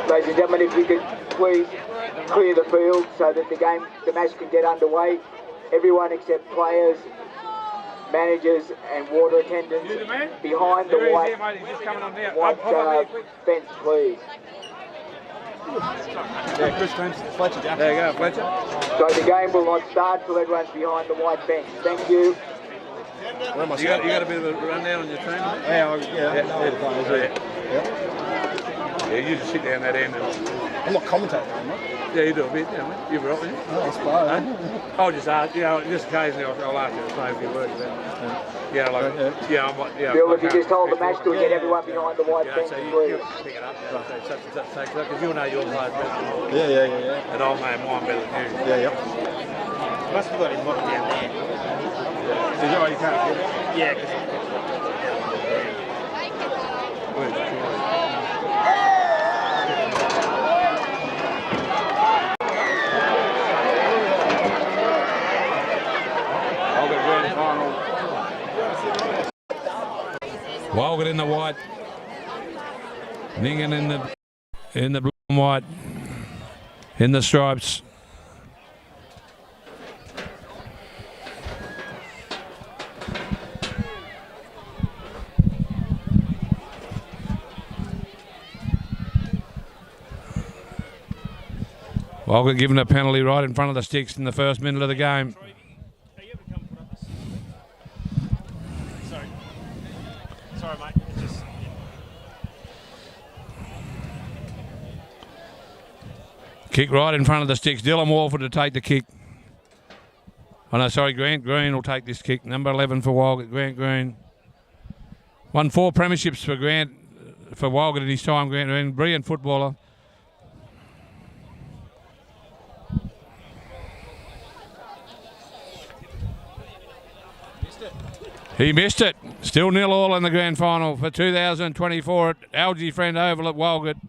Ladies and gentlemen, if you could please clear the field so that the match can get underway. Everyone except players, managers and water attendants behind the white fence, please. Yeah, Chris James, Fletcher Jackson. There you go, Fletcher. So the game will not start till everyone's behind the white fence. Thank you. You got a bit of a rundown on your team? Yeah. Yeah, you just sit down that end. I'm not commentating, am I? Yeah, you do a bit, you were up there. Oh, I suppose. I'll just ask, just occasionally I'll ask you to say a few words about it. Bill, if you just hold the match till we get everyone behind the white fence, please. Pick it up, because you'll know your players better than mine. Yeah. And I'll know mine better than you. Yeah. Must have got his lock down there. So you can't get it? Yeah, because Walgett in the white, Nyngan in the blue and white, in the stripes. Walgett given a penalty right in front of the sticks in the first minute of the game. sorry, mate. Kick right in front of the sticks. Dylan Walford to take the kick. Oh no, sorry, Grant Green will take this kick. Number 11 for Walgett, Grant Green. Won 4 premierships for Walgett in his time, Grant Green. Brilliant footballer. He missed it. Still 0-0 in the grand final for 2024 at Algy Friend Oval at Walgett.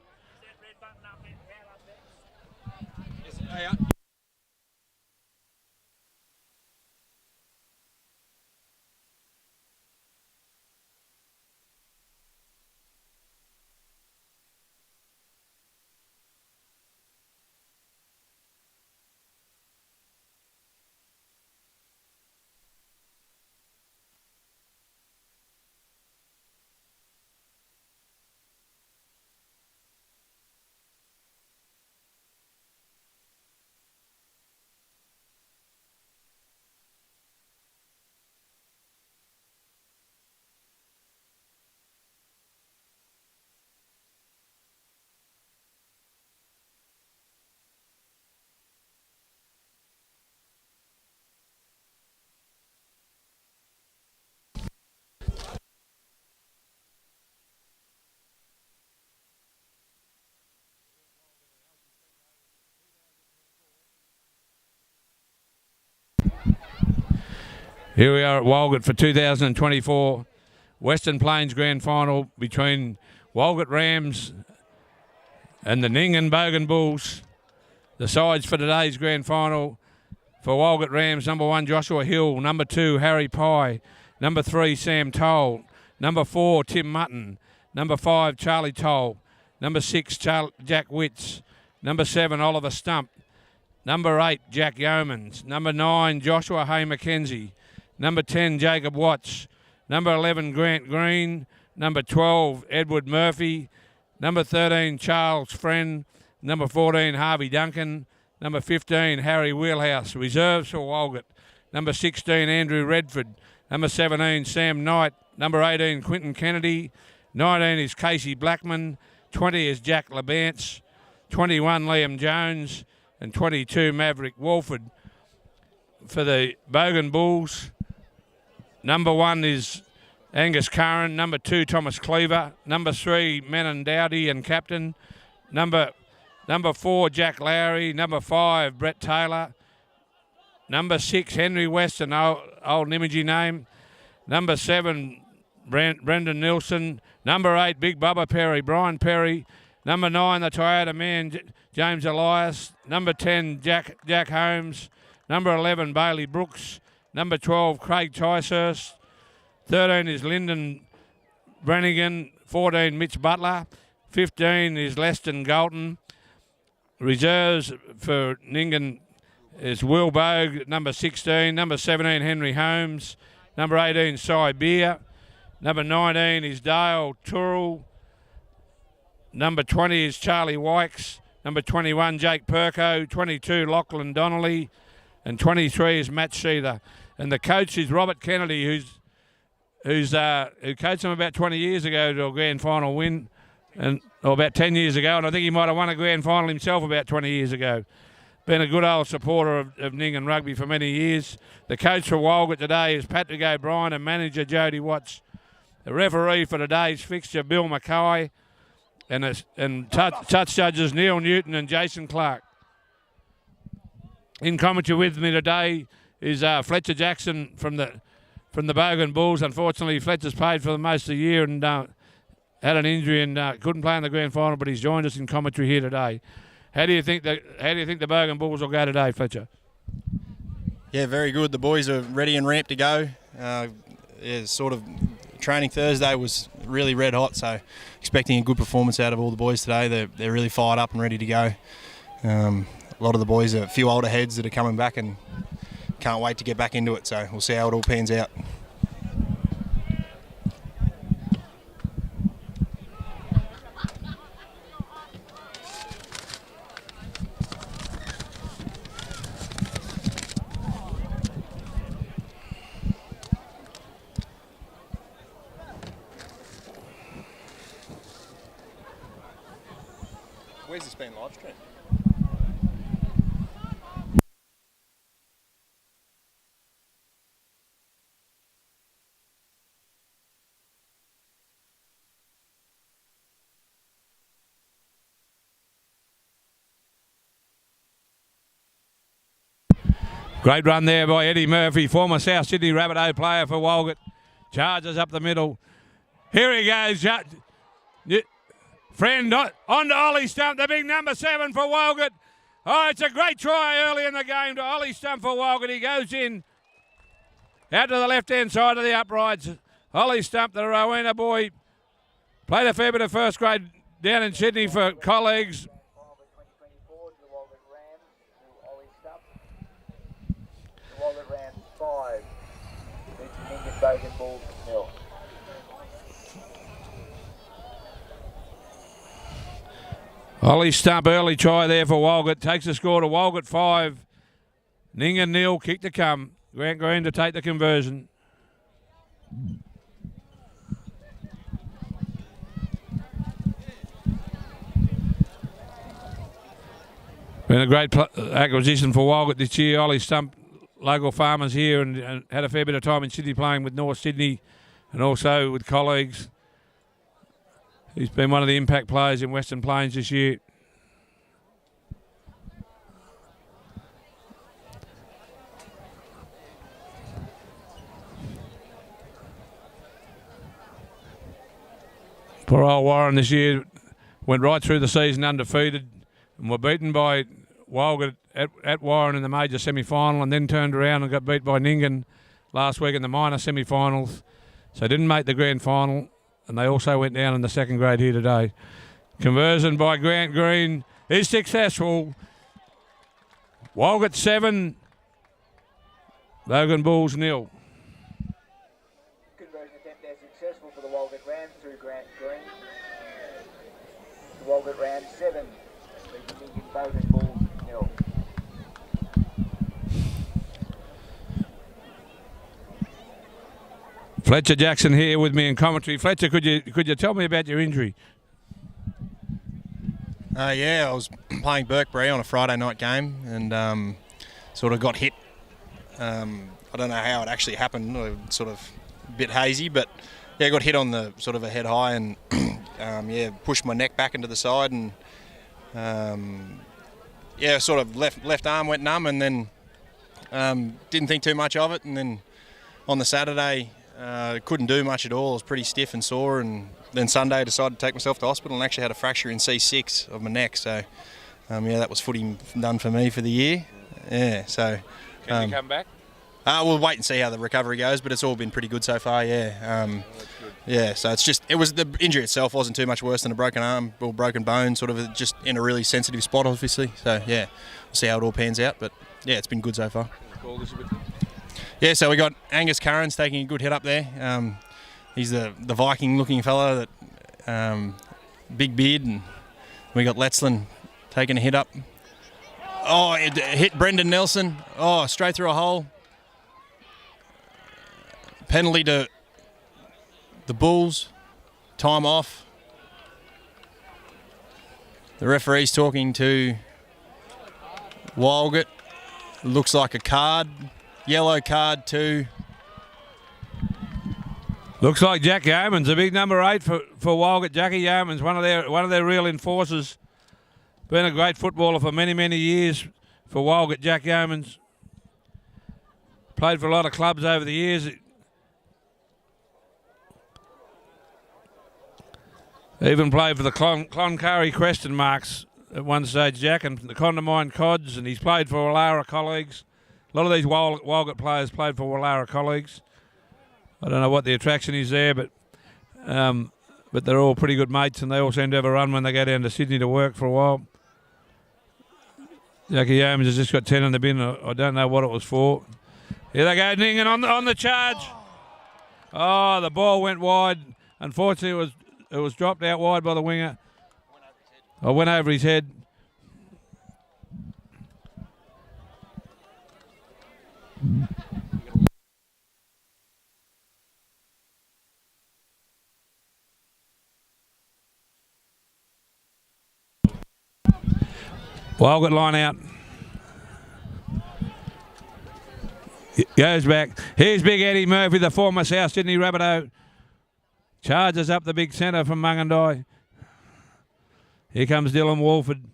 Here we are at Walgett for 2024 Western Plains Grand Final between Walgett Rams and the Nyngan Bogan Bulls. The sides for today's Grand Final for Walgett Rams: number 1 Joshua Hill, number 2 Harry Pye, number 3 Sam Toll, number 4 Tim Mutton, number 5 Charlie Toll, number 6 Jack Witts, number 7 Oliver Stump, number 8 Jack Yeomans, number 9 Joshua Hay Mackenzie, number 10, Jacob Watts. Number 11, Grant Green. Number 12, Edward Murphy. Number 13, Charles Friend. Number 14, Harvey Duncan. Number 15, Harry Wheelhouse. Reserves for Walgett. Number 16, Andrew Redford. Number 17, Sam Knight. Number 18, Quinton Kennedy. 19 is Casey Blackman. 20 is Jack Labance. 21, Liam Jones. And 22, Maverick Walford. For the Bogan Bulls, number 1 is Angus Curran. Number 2, Thomas Cleaver. Number 3, Menon Dowdy and captain. Number 4, Jack Lowry. Number 5, Brett Taylor. Number 6, Henry West, an old Nimiji name. Number 7, Brendan Nilsson. Number 8, Big Bubba Perry, Brian Perry. Number 9, the Toyota man, James Elias. Number 10, Jack Holmes. Number 11, Bailey Brooks. Number 12, Craig Ticehurst. 13 is Lyndon Brannigan, 14 Mitch Butler, 15 is Leston Galton. Reserves for Nyngan is Will Bogue, number 16, number 17 Henry Holmes, number 18 Cy Beer, number 19 is Dale Turrell, number 20 is Charlie Wykes, number 21 Jake Perko, 22 Lachlan Donnelly, and 23 is Matt Sheether. And the coach is Robert Kennedy, who coached them about 20 years ago to a grand final win, or about 10 years ago, and I think he might have won a grand final himself about 20 years ago. Been a good old supporter of Nyngan Rugby for many years. The coach for Walgett today is Patrick O'Brien and manager Jody Watts. The referee for today's fixture, Bill Mackay, and touch judges Neil Newton and Jason Clark. In commentary with me today is Fletcher Jackson from the Bogan Bulls. Unfortunately, Fletcher's paid for the most of the year and had an injury and couldn't play in the grand final, but he's joined us in commentary here today. How do you think the Bogan Bulls will go today, Fletcher? Yeah, very good. The boys are ready and ramped to go. Training Thursday was really red hot, so expecting a good performance out of all the boys today. They're really fired up and ready to go. A lot of the boys are a few older heads that are coming back and can't wait to get back into it, so we'll see how it all pans out. Where's this been live streamed? Great run there by Eddie Murphy, former South Sydney Rabbitoh player for Walgett. Charges up the middle. Here he goes. Friend on to Ollie Stump, the big number 7 for Walgett. Oh, it's a great try early in the game to Ollie Stump for Walgett. He goes in out to the left-hand side of the uprights. Ollie Stump, the Rowena boy, played a fair bit of first grade down in Sydney for colleagues. Walgett Rams 5. Nyngan Bogan Bulls 0. Ollie Stump, early try there for Walgett. Takes the score to Walgett 5. Nyngan 0, kick to come. Grant Green to take the conversion. Been a great acquisition for Walgett this year. Ollie Stump, local farmers here, and had a fair bit of time in Sydney playing with North Sydney and also with colleagues. He's been one of the impact players in Western Plains this year. Poor old Warren this year went right through the season undefeated and were beaten by Walgett at Warren in the major semi-final, and then turned around and got beat by Nyngan last week in the minor semi-finals. So didn't make the grand final, and they also went down in the second grade here today. Conversion by Grant Green is successful. Walgett 7, Bogan Bulls 0. Conversion attempt there successful for the Walgett Rams through Grant Green. The Walgett Rams 7, the Bogan Bulls 0. Fletcher Jackson here with me in commentary. Fletcher, could you tell me about your injury? I was playing Burkebury on a Friday night game and sort of got hit. I don't know how it actually happened, sort of a bit hazy, but I got hit on the sort of a head high and pushed my neck back into the side and sort of left arm went numb, and then didn't think too much of it, and then on the Saturday couldn't do much at all. I was pretty stiff and sore, and then Sunday I decided to take myself to hospital and actually had a fracture in C6 of my neck, so that was footy done for me for the year. So Can you come back? We'll wait and see how the recovery goes, but it's all been pretty good so far, That's good. Yeah, so it was the injury itself wasn't too much worse than a broken arm or broken bone, sort of just in a really sensitive spot, obviously. So yeah, we'll see how it all pans out. But yeah, it's been good so far. Yeah, so we got Angus Curran's taking a good hit up there. He's the Viking-looking fella that big beard, and we got Letzland taking a hit up. Oh, it hit Brendan Nelson. Oh, straight through a hole. Penalty to the Bulls, time off. The referee's talking to Walgett. Looks like a card, yellow card too. Looks like Jack Yeoman's a big number 8 for Walgett. Jackie Yeoman's one of their real enforcers. Been a great footballer for many, many years for Walgett. Jack Yeoman's played for a lot of clubs over the years. Even played for the Cloncurry Creston Marks at one stage, Jack, and the Condamine Cods, and he's played for Wallara Colleagues. A lot of these Walgett players played for Wallara Colleagues. I don't know what the attraction is there, but they're all pretty good mates, and they all seem to have a run when they go down to Sydney to work for a while. Jackie Yeomans has just got 10 in the bin. I don't know what it was for. Here they go, Nyngan on the charge. Oh, the ball went wide. Unfortunately, it was dropped out wide by the winger. I went over his head. Walgett line out. Goes back. Here's Big Eddie Murphy, the former South Sydney Rabbitoh. Charges up the big centre from Mungandai. Here comes Dylan Walford.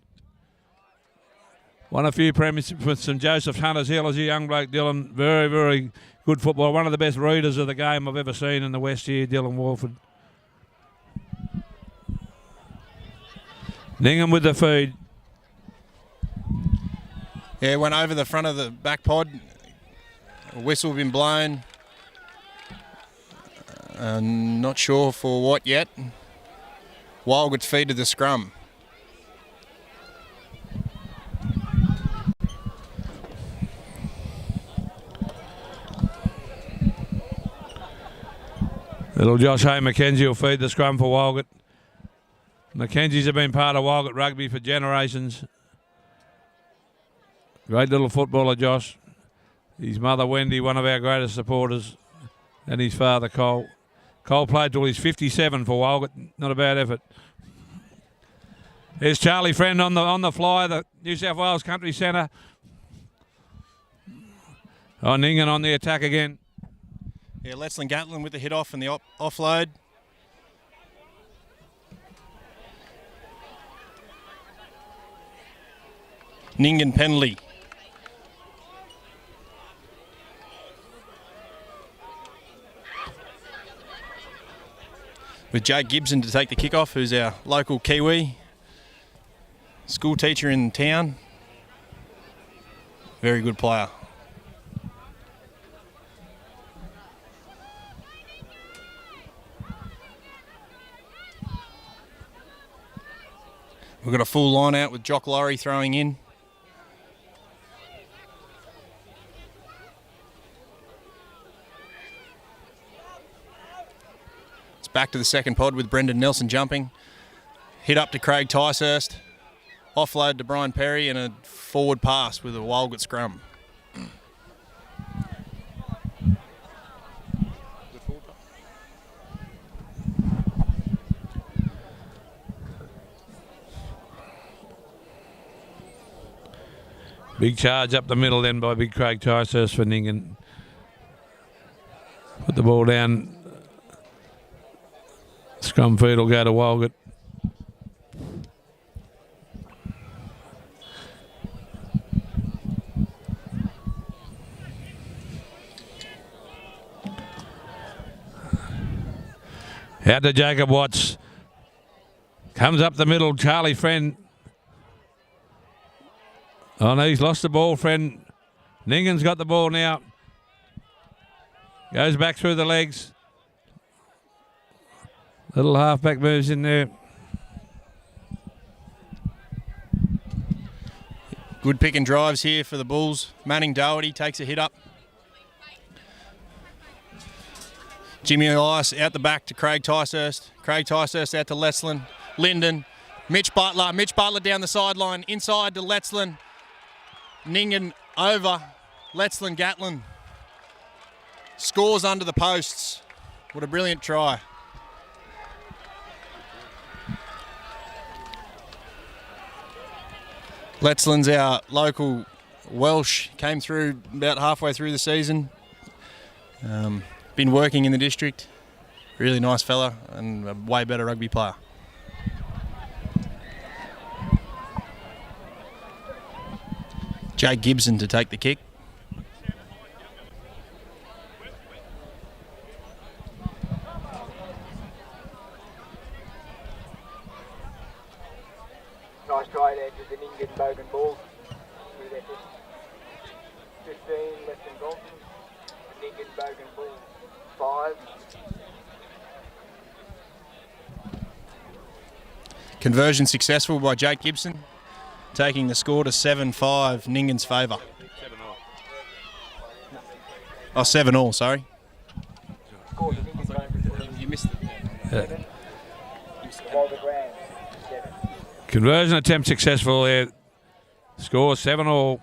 Won a few premierships with St Joseph's Hunters Hill as a young bloke, Dylan. Very, very good footballer. One of the best readers of the game I've ever seen in the West here, Dylan Walford. Nyngan with the feed. Yeah, went over the front of the back pod. A whistle been blown. Not sure for what yet. Walgett's feed to the scrum. Little Josh Hay McKenzie will feed the scrum for Walgett. Mackenzies have been part of Walgett rugby for generations. Great little footballer, Josh. His mother, Wendy, one of our greatest supporters, and his father, Cole. Cole played till he's 57 for Walgett. Not a bad effort. There's Charlie Friend on the fly, the New South Wales Country Centre. Oh, Nyngan on the attack again. Yeah, Letzland Gatlin with the hit off and the offload. Nyngan penalty. With Jake Gibson to take the kickoff, who's our local Kiwi. School teacher in town. Very good player. We've got a full line out with Jock Laurie throwing in. It's back to the second pod with Brendan Nelson jumping. Hit up to Craig Ticehurst. Offload to Brian Perry and a forward pass with a Walgett scrum. Big charge up the middle then by big Craig Ticehurst for Nyngan. Put the ball down. Scrum feed will go to Walgett. Out to Jacob Watts. Comes up the middle, Charlie Friend. Oh no, he's lost the ball, Friend. Nyngan's got the ball now. Goes back through the legs. Little halfback moves in there. Good pick and drives here for the Bulls. Manning Doherty takes a hit up. Jimmy Elias out the back to Craig Ticehurst. Craig Ticehurst out to Letzlin. Linden. Mitch Butler. Mitch Butler down the sideline. Inside to Letzlin. Nyngan over. Letzlin Gatlin. Scores under the posts. What a brilliant try. Letzlin's our local Welsh. Came through about halfway through the season. Been working in the district. Really nice fella and a way better rugby player. Jake Gibson to take the kick. Nice try there to the Nyngan Bogan Bulls. Through there, 15 less than Dalton. Nyngan Bogan Bulls 5. Conversion successful by Jake Gibson, taking the score to 7-5, Nyngan's favour. 7-all, sorry. You missed it. Conversion attempt successful there. Score 7-all.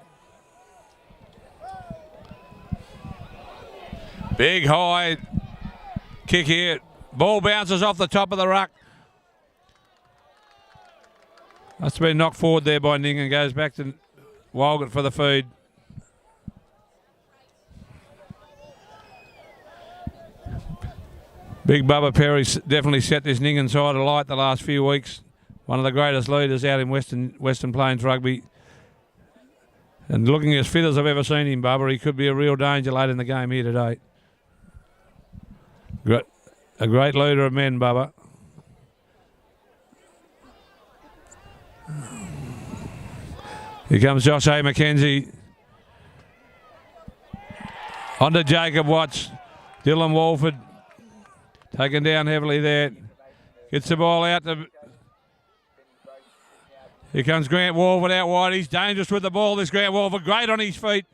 Big high kick here. Ball bounces off the top of the ruck. Must have been knocked forward there by Nyngan. Goes back to Walgett for the feed. Big Bubba Perry definitely set this Nyngan side alight the last few weeks. One of the greatest leaders out in Western Plains rugby. And looking as fit as I've ever seen him, Bubba, he could be a real danger late in the game here today. A great leader of men, Bubba. Here comes Josh A. McKenzie. On to Jacob Watts. Dylan Walford taken down heavily there. Gets the ball out to... Here comes Grant Walford out wide. He's dangerous with the ball, this Grant Walford. Great on his feet.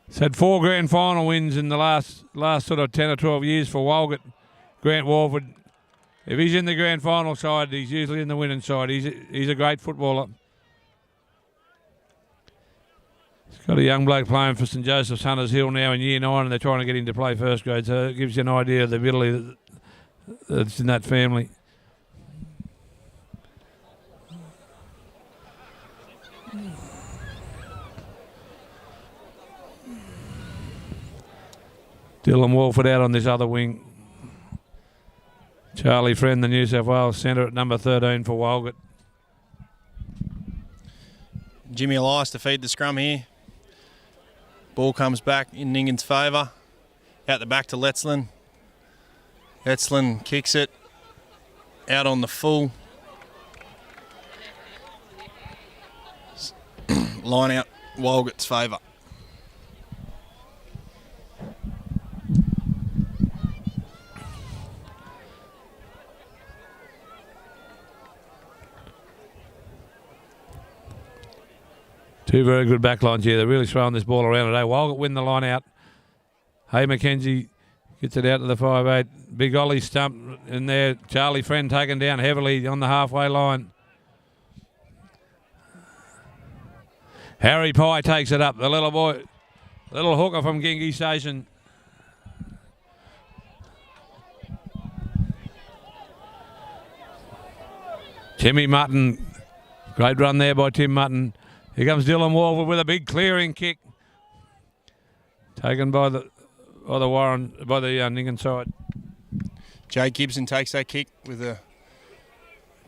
He's had 4 grand final wins in the last sort of 10 or 12 years for Walgett. Grant Walford. If he's in the grand final side, he's usually in the winning side. He's a great footballer. He's got a young bloke playing for St Joseph's Hunters Hill now in year 9, and they're trying to get him to play first grade. So it gives you an idea of the ability that's in that family. Dylan Walford out on this other wing. Charlie Friend, the New South Wales centre at number 13 for Walgett. Jimmy Elias to feed the scrum here. Ball comes back in Nyngan's favour. Out the back to Letzlin. Letzlin kicks it. Out on the full. Line out Walgett's favour. Two very good backlines here. They're really throwing this ball around today. Walgett win the line out. Hay McKenzie gets it out to the 5'8". Big Ollie stump in there. Charlie Friend taken down heavily on the halfway line. Harry Pye takes it up. The little boy, little hooker from Gingy Station. Timmy Mutton. Great run there by Tim Mutton. Here comes Dylan Walford with a big clearing kick. Taken by the Nyngan side. Jay Gibson takes that kick with a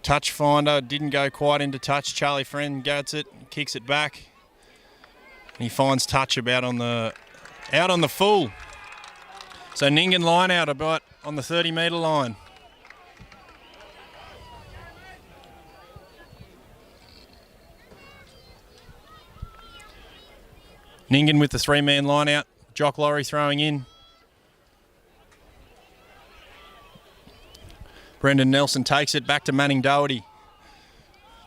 touch finder. Didn't go quite into touch. Charlie Friend gets it, kicks it back. And he finds touch out on the full. So Nyngan line out about on the 30-metre line. Nyngan with the 3-man line out. Jock Laurie throwing in. Brendan Nelson takes it back to Manning Doherty.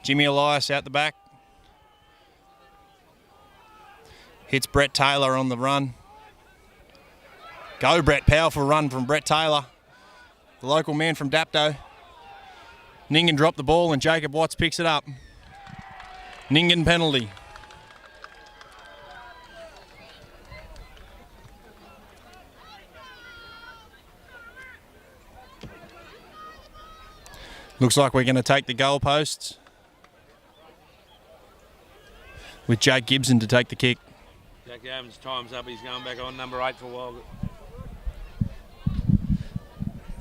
Jimmy Elias out the back. Hits Brett Taylor on the run. Go Brett, powerful run from Brett Taylor, the local man from Dapto. Nyngan dropped the ball and Jacob Watts picks it up. Nyngan penalty. Looks like we're going to take the goalposts with Jake Gibson to take the kick. Jack Yeoman's time's up. He's going back on number 8 for Walgett.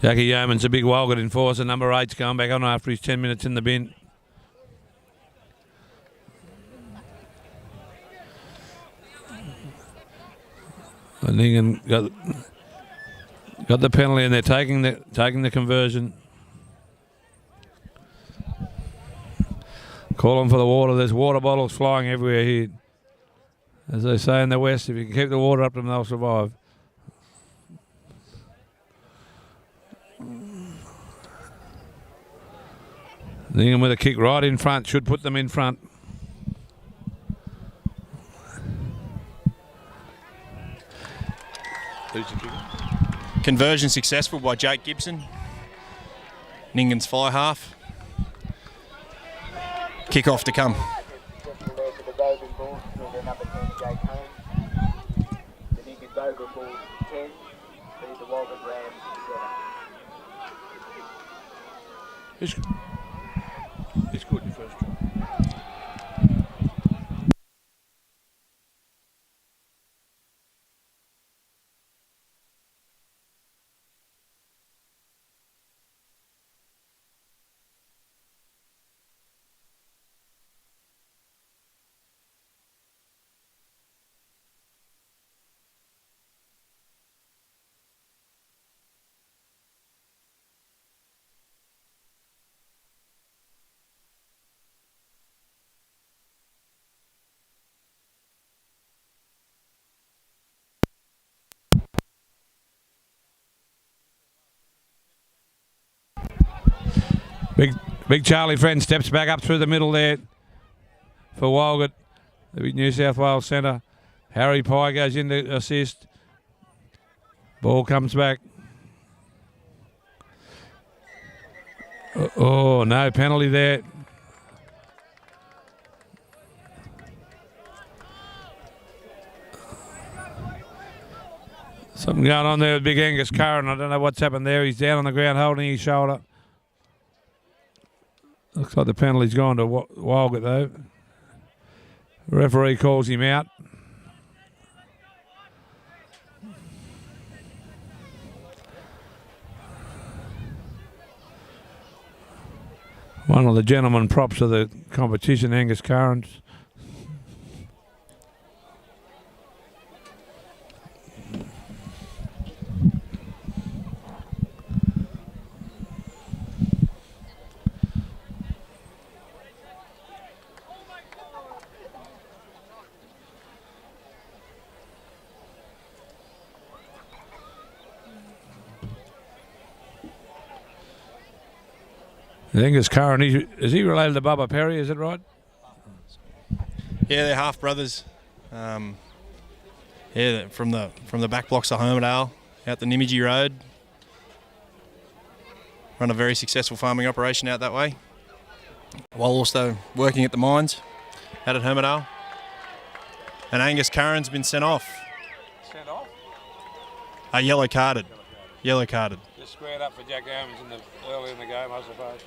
Jackie Yeoman's a big Walgett enforcer. Number 8's going back on after his 10 minutes in the bin. And Nyngan got the penalty, and they're taking the conversion. Calling for the water. There's water bottles flying everywhere here. As they say in the West, if you can keep the water up to them, they'll survive. Nyngan with a kick right in front, should put them in front. Who's the kicker? Conversion successful by Jake Gibson. Nyngan's fly half. Kick off to come. Successful there for the Bogan Bulls through their number 10, Jake Holmes. The Nyngan Bogan Bulls 10, lead the Walgett Rams 7. It's good, your first try. Big Charlie Friend steps back up through the middle there for Walgett, the big New South Wales centre. Harry Pye goes in to assist. Ball comes back. Oh, no penalty there. Something going on there with big Angus Curran. I don't know what's happened there. He's down on the ground holding his shoulder. Looks like the penalty's gone to Walgett though. The referee calls him out. One of the gentlemen props of the competition, Angus Curran. Angus Curran, is he related to Bubba Perry, is it right? Yeah, they're half brothers. From the back blocks of Homedale, out the Nimiji Road. Run a very successful farming operation out that way, while also working at the mines out at Homedale. And Angus Curran's been sent off. Sent off? Yellow carded. Yellow carded. Just squared up for Jack Owens early in the game, I suppose.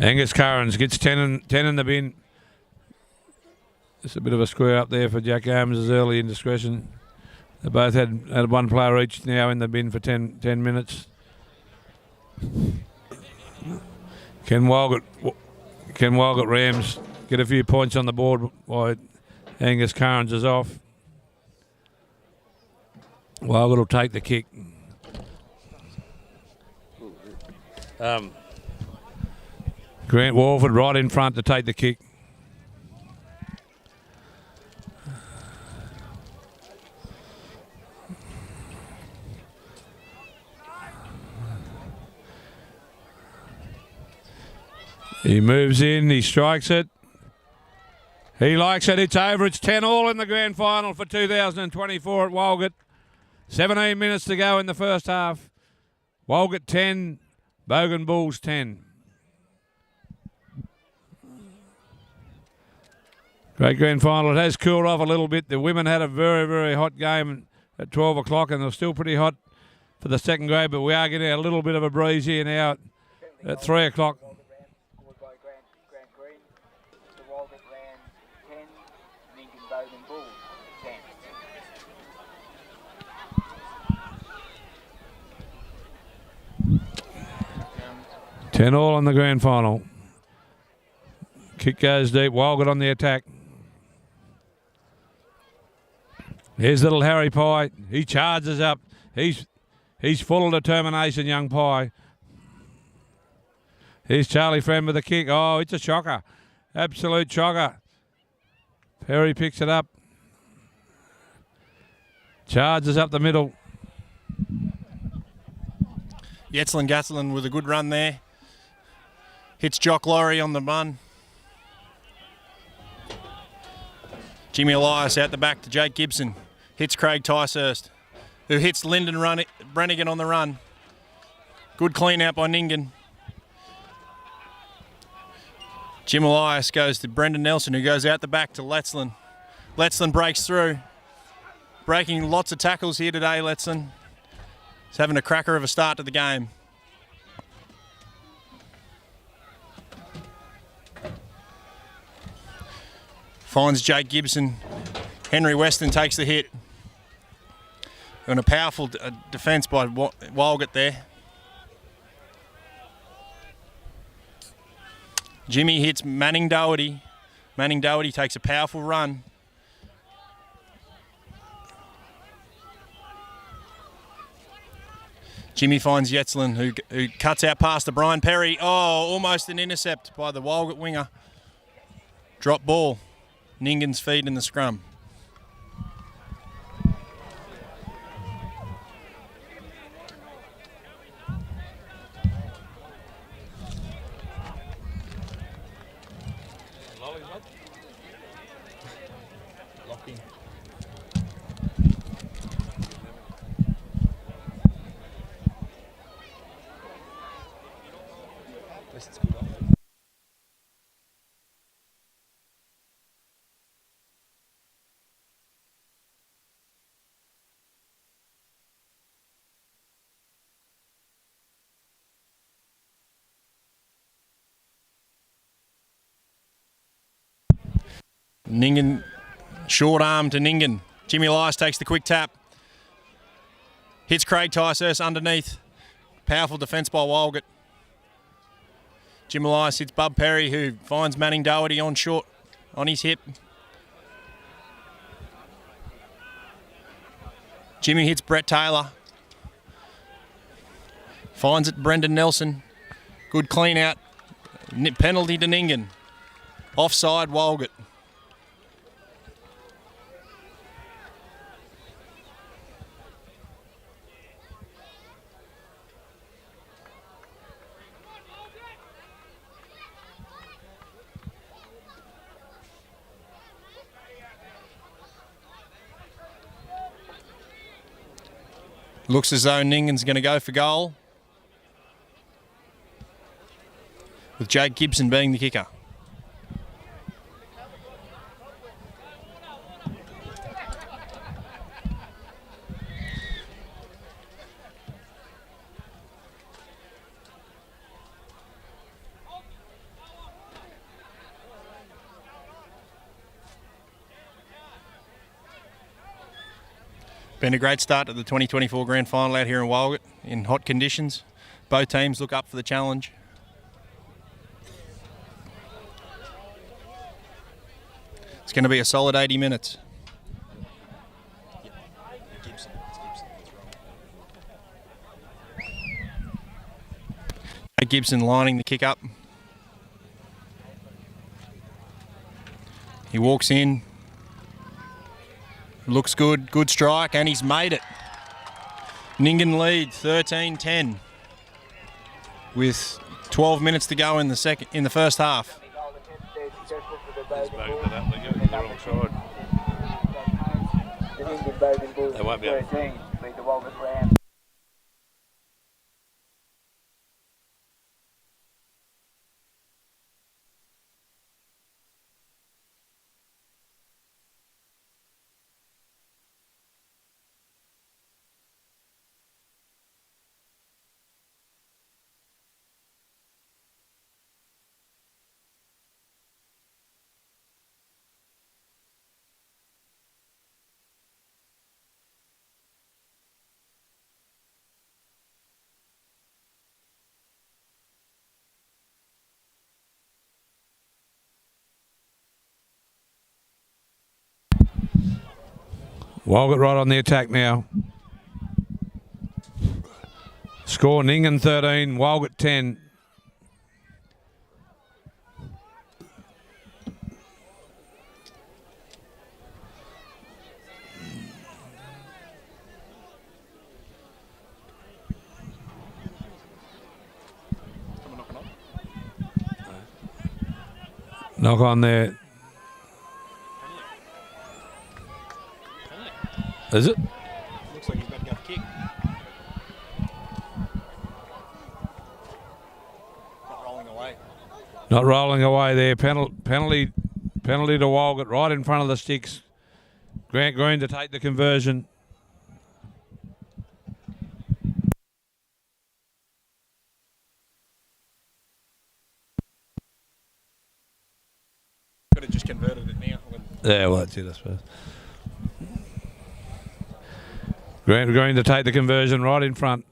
Angus Curran gets 10 in the bin. Just a bit of a square up there for Jack Owens' early indiscretion. They both had one player each now in the bin for 10 minutes. Can Walgett Rams get a few points on the board while Angus Curran is off? Walgett will take the kick. Grant Walford right in front to take the kick. He moves in, he strikes it. He likes it, it's over. It's 10-all in the grand final for 2024 at Walgett. 17 minutes to go in the first half. Walgett 10, Bogan Bulls 10. Great grand final. It has cooled off a little bit. The women had a very, very hot game at 12 o'clock and they're still pretty hot for the second grade, but we are getting a little bit of a breeze here now at 3 o'clock. Bogan Bulls 10 all on the grand final. Kick goes deep. Walgett on the attack. Here's little Harry Pye. He charges up. He's full of determination, young Pye. Here's Charlie Friend with a kick. Oh, it's a shocker. Absolute shocker. Perry picks it up. Charges up the middle. Yetzlin Gatslin with a good run there. Hits Jock Laurie on the run. Jimmy Elias out the back to Jake Gibson. Hits Craig Ticehurst, who hits Lyndon Brannigan on the run. Good clean out by Nyngan. Jim Elias goes to Brendan Nelson, who goes out the back to Letzlin. Letzlin breaks through. Breaking lots of tackles here today, Letzlin. He's having a cracker of a start to the game. Finds Jake Gibson. Henry Weston takes the hit. And a powerful defence by Walgett there. Jimmy hits Manning Doherty. Manning Doherty takes a powerful run. Jimmy finds Yetzlin, who cuts out past the Brian Perry. Oh, almost an intercept by the Walgett winger. Drop ball. Nyngan's feed in the scrum. Nyngan, short arm to Nyngan. Jimmy Elias takes the quick tap. Hits Craig Ticehurst underneath. Powerful defence by Walgett. Jimmy Elias hits Bub Perry, who finds Manning Doherty on short, on his hip. Jimmy hits Brett Taylor. Finds it Brendan Nelson. Good clean out. Penalty to Nyngan. Offside Walgett. Looks as though Nyngan's going to go for goal, with Jake Gibson being the kicker. Been a great start to the 2024 Grand Final out here in Walgett in hot conditions. Both teams look up for the challenge. It's going to be a solid 80 minutes. Gibson lining the kick up. He walks in. Looks good, good strike, and he's made it. Nyngan leads 13-10 with 12 minutes to go in the first half. The Nyngan Bogan Bulls They won't be able 13 beat the Walgett Rams. Walgett right on the attack now. Score Nyngan 13, Walgett 10. Knock on there. Is it? Looks like he's about to go for kick. Not rolling away. Not rolling away there. Penalty to Walgett right in front of the sticks. Grant Green to take the conversion. Could have just converted it now. Yeah, well, that's it, I suppose. Grant Green to take the conversion right in front.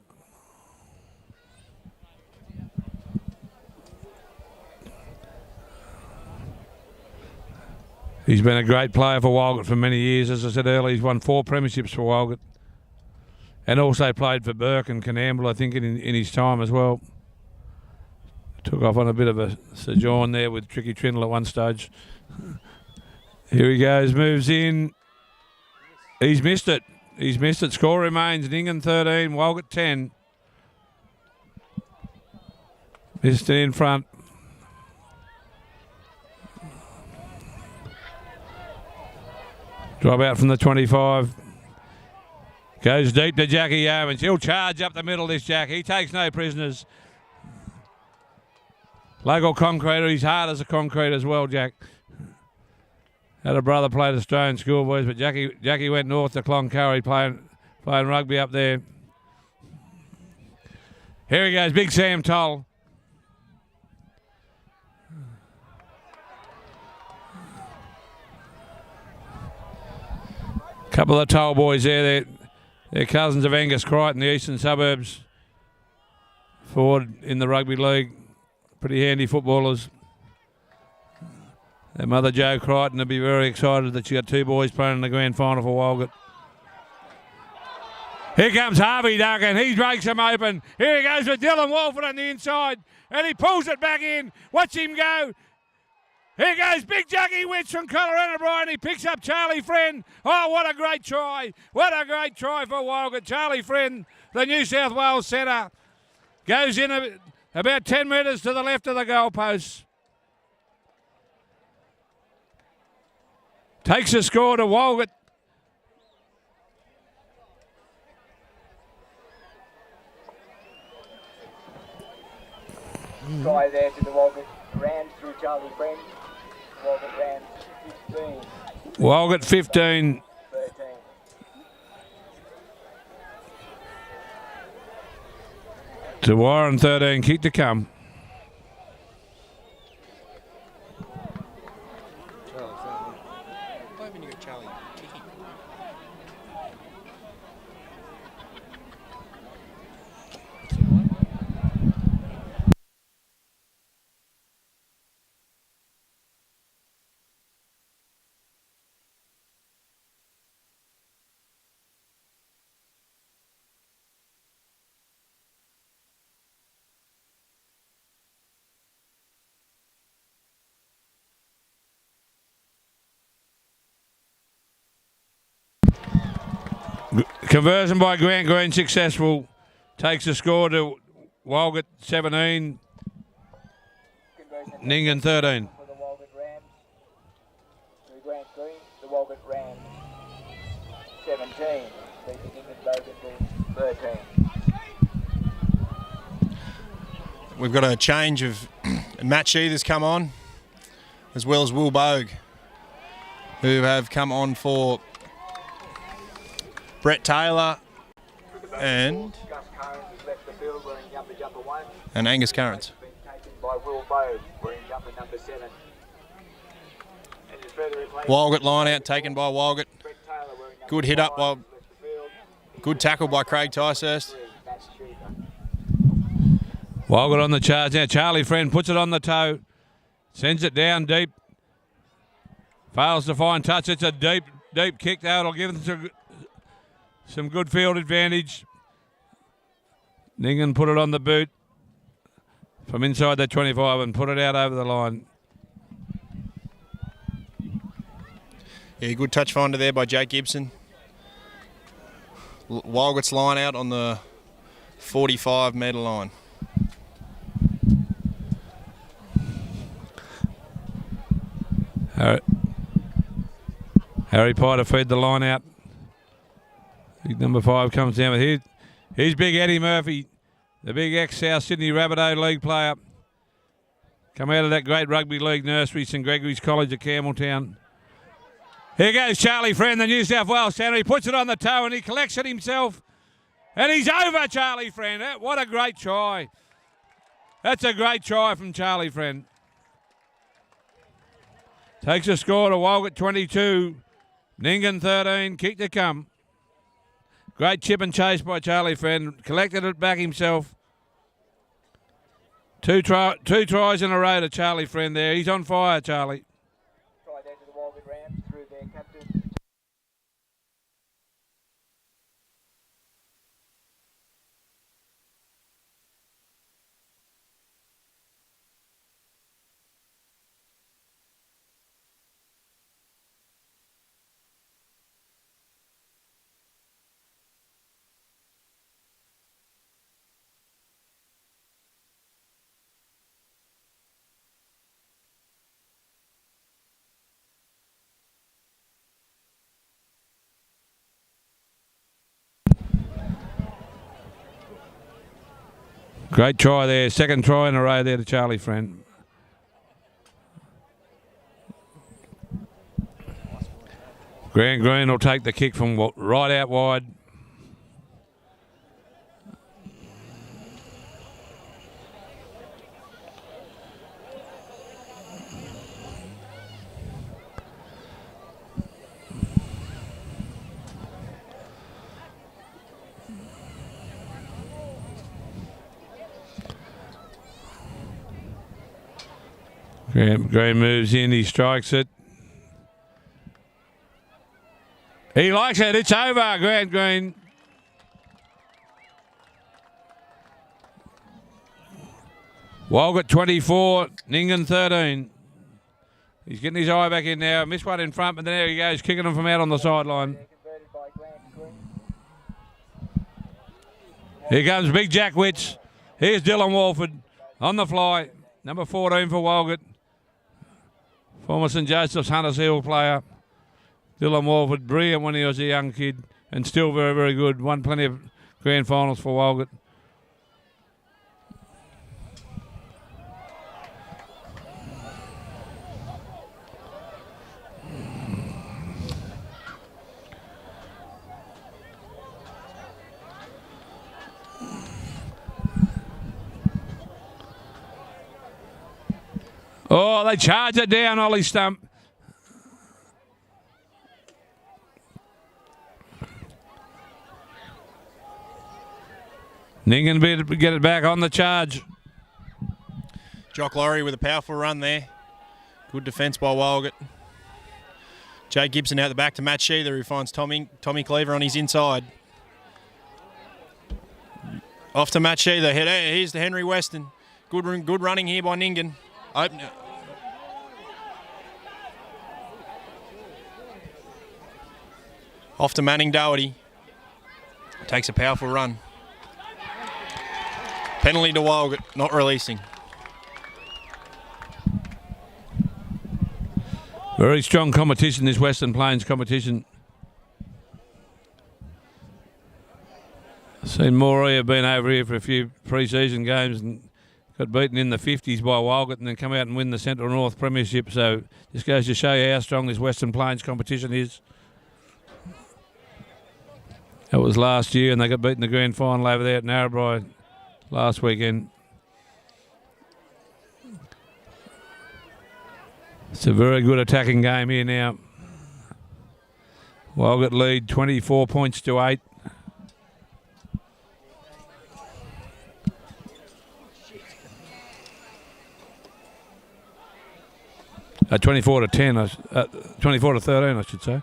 He's been a great player for Walgett for many years. As I said earlier, he's won 4 premierships for Walgett. And also played for Burke and Canamble, I think, in his time as well. Took off on a bit of a sojourn there with Tricky Trindle at one stage. Here he goes, moves in. He's missed it. He's missed it. Score remains Nyngan 13, Walgett 10. Missed it in front. Drop out from the 25. Goes deep to Jackie Yeomans. He'll charge up the middle, this Jack. He takes no prisoners. Local concreter. He's hard as a concrete as well, Jack. Had a brother played Australian schoolboys, but Jackie went north to Cloncurry playing rugby up there. Here he goes, Big Sam Toll. Couple of Toll boys there. They're cousins of Angus Crichton, the eastern suburbs forward in the rugby league. Pretty handy footballers. Their mother, Jo Crichton, will be very excited that she got 2 boys playing in the grand final for Walgett. Here comes Harvey Duncan. He breaks them open. Here he goes with Dylan Walford on the inside. And he pulls it back in. Watch him go. Here goes Big Jackie Witch from Colorado Bryan. He picks up Charlie Friend. Oh, what a great try. What a great try for Walgett. Charlie Friend, the New South Wales centre, goes in about 10 metres to the left of the goalposts. Takes the score to Walgett. Try there to the Walgett Rams through Charlie Friend. Walgett Rams 15. Walgett 15. 13. To Warren 13. Kick to come. Conversion by Grant Green successful. Takes the score to Walgett 17. Nyngan 13. For the Walgett Rams. Through Grant Green, the Walgett Rams 17. Beat the Nyngan Bogan Bulls 13. We've got a change of Matt Sheether's come on, as well as Will Bogue, who have come on for Brett Taylor and Angus Currents. By Will Bogue, wearing jumper number 7. Walgett line out taken by Walgett. Good hit up by, good tackle by Craig Ticehurst. Walgett on the charge now. Charlie Friend puts it on the toe, sends it down deep. Fails to find touch. It's a deep kick out. It'll give them some good field advantage. Nyngan put it on the boot from inside that 25 and put it out over the line. Yeah, good touch finder there by Jake Gibson. Walgett's line out on the 45 metre line. Harry Potter fed the line out. Number 5 comes down with here's big Eddie Murphy, the big ex-South Sydney Rabbitoh League player. Come out of that great rugby league nursery, St Gregory's College at Campbelltown. Here goes Charlie Friend, the New South Wales centre. He puts it on the toe and he collects it himself. And he's over, Charlie Friend. What a great try. That's a great try from Charlie Friend. Takes a score to Walgett 22, Nyngan 13, kick to come. Great chip and chase by Charlie Friend. Collected it back himself. Two tries in a row to Charlie Friend there. He's on fire, Charlie. Try there to the Walgett Rams through their captain. Great try there. Second try in a row there to Charlie Friend. Grant Green will take the kick from right out wide. Green moves in, he strikes it. He likes it, it's over, Grant Green. Walgett 24, Nyngan 13. He's getting his eye back in now. Missed one in front, but there he goes, kicking him from out on the sideline. Here comes Big Jack Witts. Here's Dylan Walford on the fly. Number 14 for Walgett. Former St Joseph's Hunters Hill player. Dylan Walford, brilliant when he was a young kid and still very, very good. Won plenty of grand finals for Walgett. Oh, they charge it down, Ollie Stump. Nyngan better get it back on the charge. Jock Laurie with a powerful run there. Good defence by Walgett. Jake Gibson out the back to Matt Sheether, who finds Tommy Cleaver on his inside. Off to Matt Sheether. Here's the Henry Weston. Good running here by Nyngan. Open it. Off to Manning Doherty. Takes a powerful run. Penalty to Walgett, not releasing. Very strong competition, this Western Plains competition. I've seen Moree have been over here for a few pre-season games and got beaten in the 50s by Walgett and then come out and win the Central North Premiership. So this goes to show you how strong this Western Plains competition is. That was last year and they got beaten in the grand final over there at Narrabri last weekend. It's a very good attacking game here now. Walgett lead 24 points to 8. 24 to 10, 24 to 13, I should say.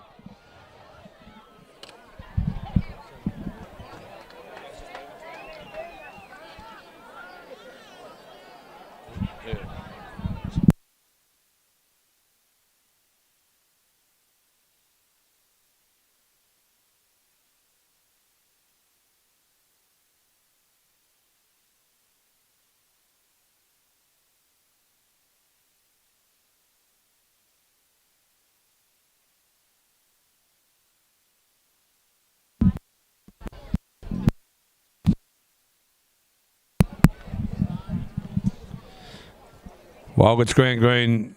Walgett's Grant Green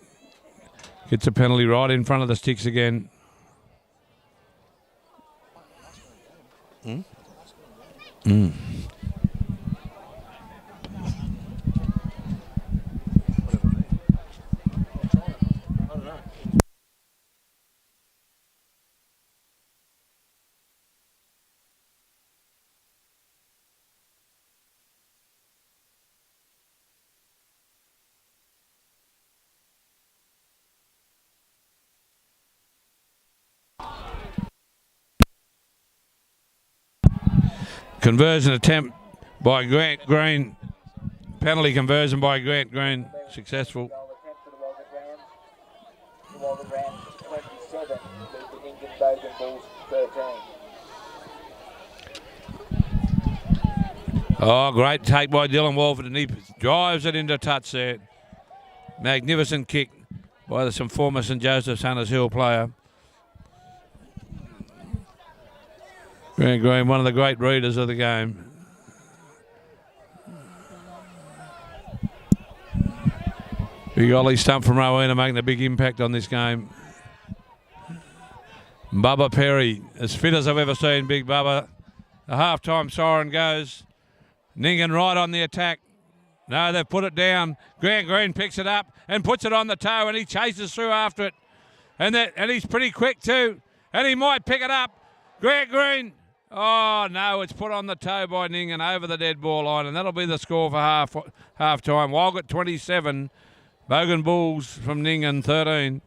gets a penalty right in front of the sticks again. Conversion attempt by Grant Green. Penalty conversion by Grant Green. Successful. The Walgett Rams 27, the Nyngan Bogan Bulls 13. Oh, great take by Dylan Walford, and he drives it into touch there. Magnificent kick by some former St Joseph's Hunters Hill player. Grant Green, one of the great readers of the game. Big Ollie stump from Rowena making a big impact on this game. Bubba Perry, as fit as I've ever seen, Big Bubba. The half-time siren goes. Nyngan right on the attack. No, they've put it down. Grant Green picks it up and puts it on the toe, and he chases through after it. And he's pretty quick too. And he might pick it up. Grant Green. Oh, no, it's put on the toe by Nyngan over the dead ball line, and that'll be the score for half-time. Walgett 27, Bogan Bulls from Nyngan 13.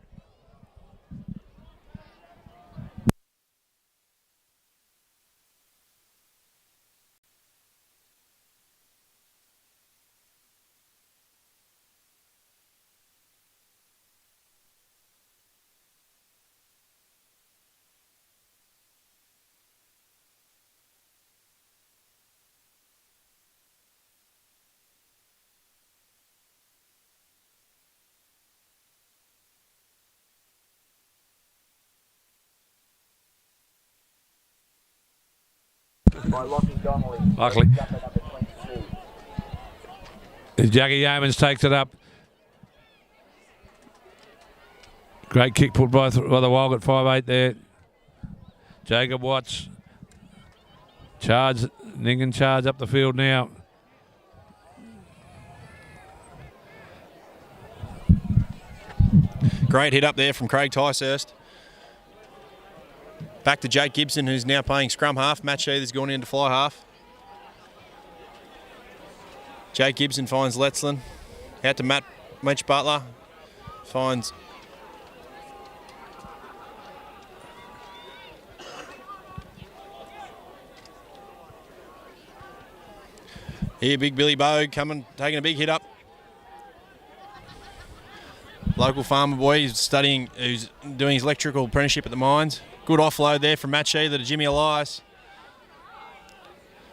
By Lockie Donnelly. Luckily. Jumper number 22. Jackie Yeamans takes it up. Great kick put by the Walgett 5'8" there. Jacob Watts. Nyngan charge up the field now. Great hit up there from Craig Ticehurst. Back to Jake Gibson, who's now playing scrum half. Matt Sheether's gone into fly half. Jake Gibson finds Letzlin. Out to Mitch Butler. Finds here, Big Billy Bogue coming, taking a big hit up. Local farmer boy who's doing his electrical apprenticeship at the mines. Good offload there from Matt Sheether to Jimmy Elias.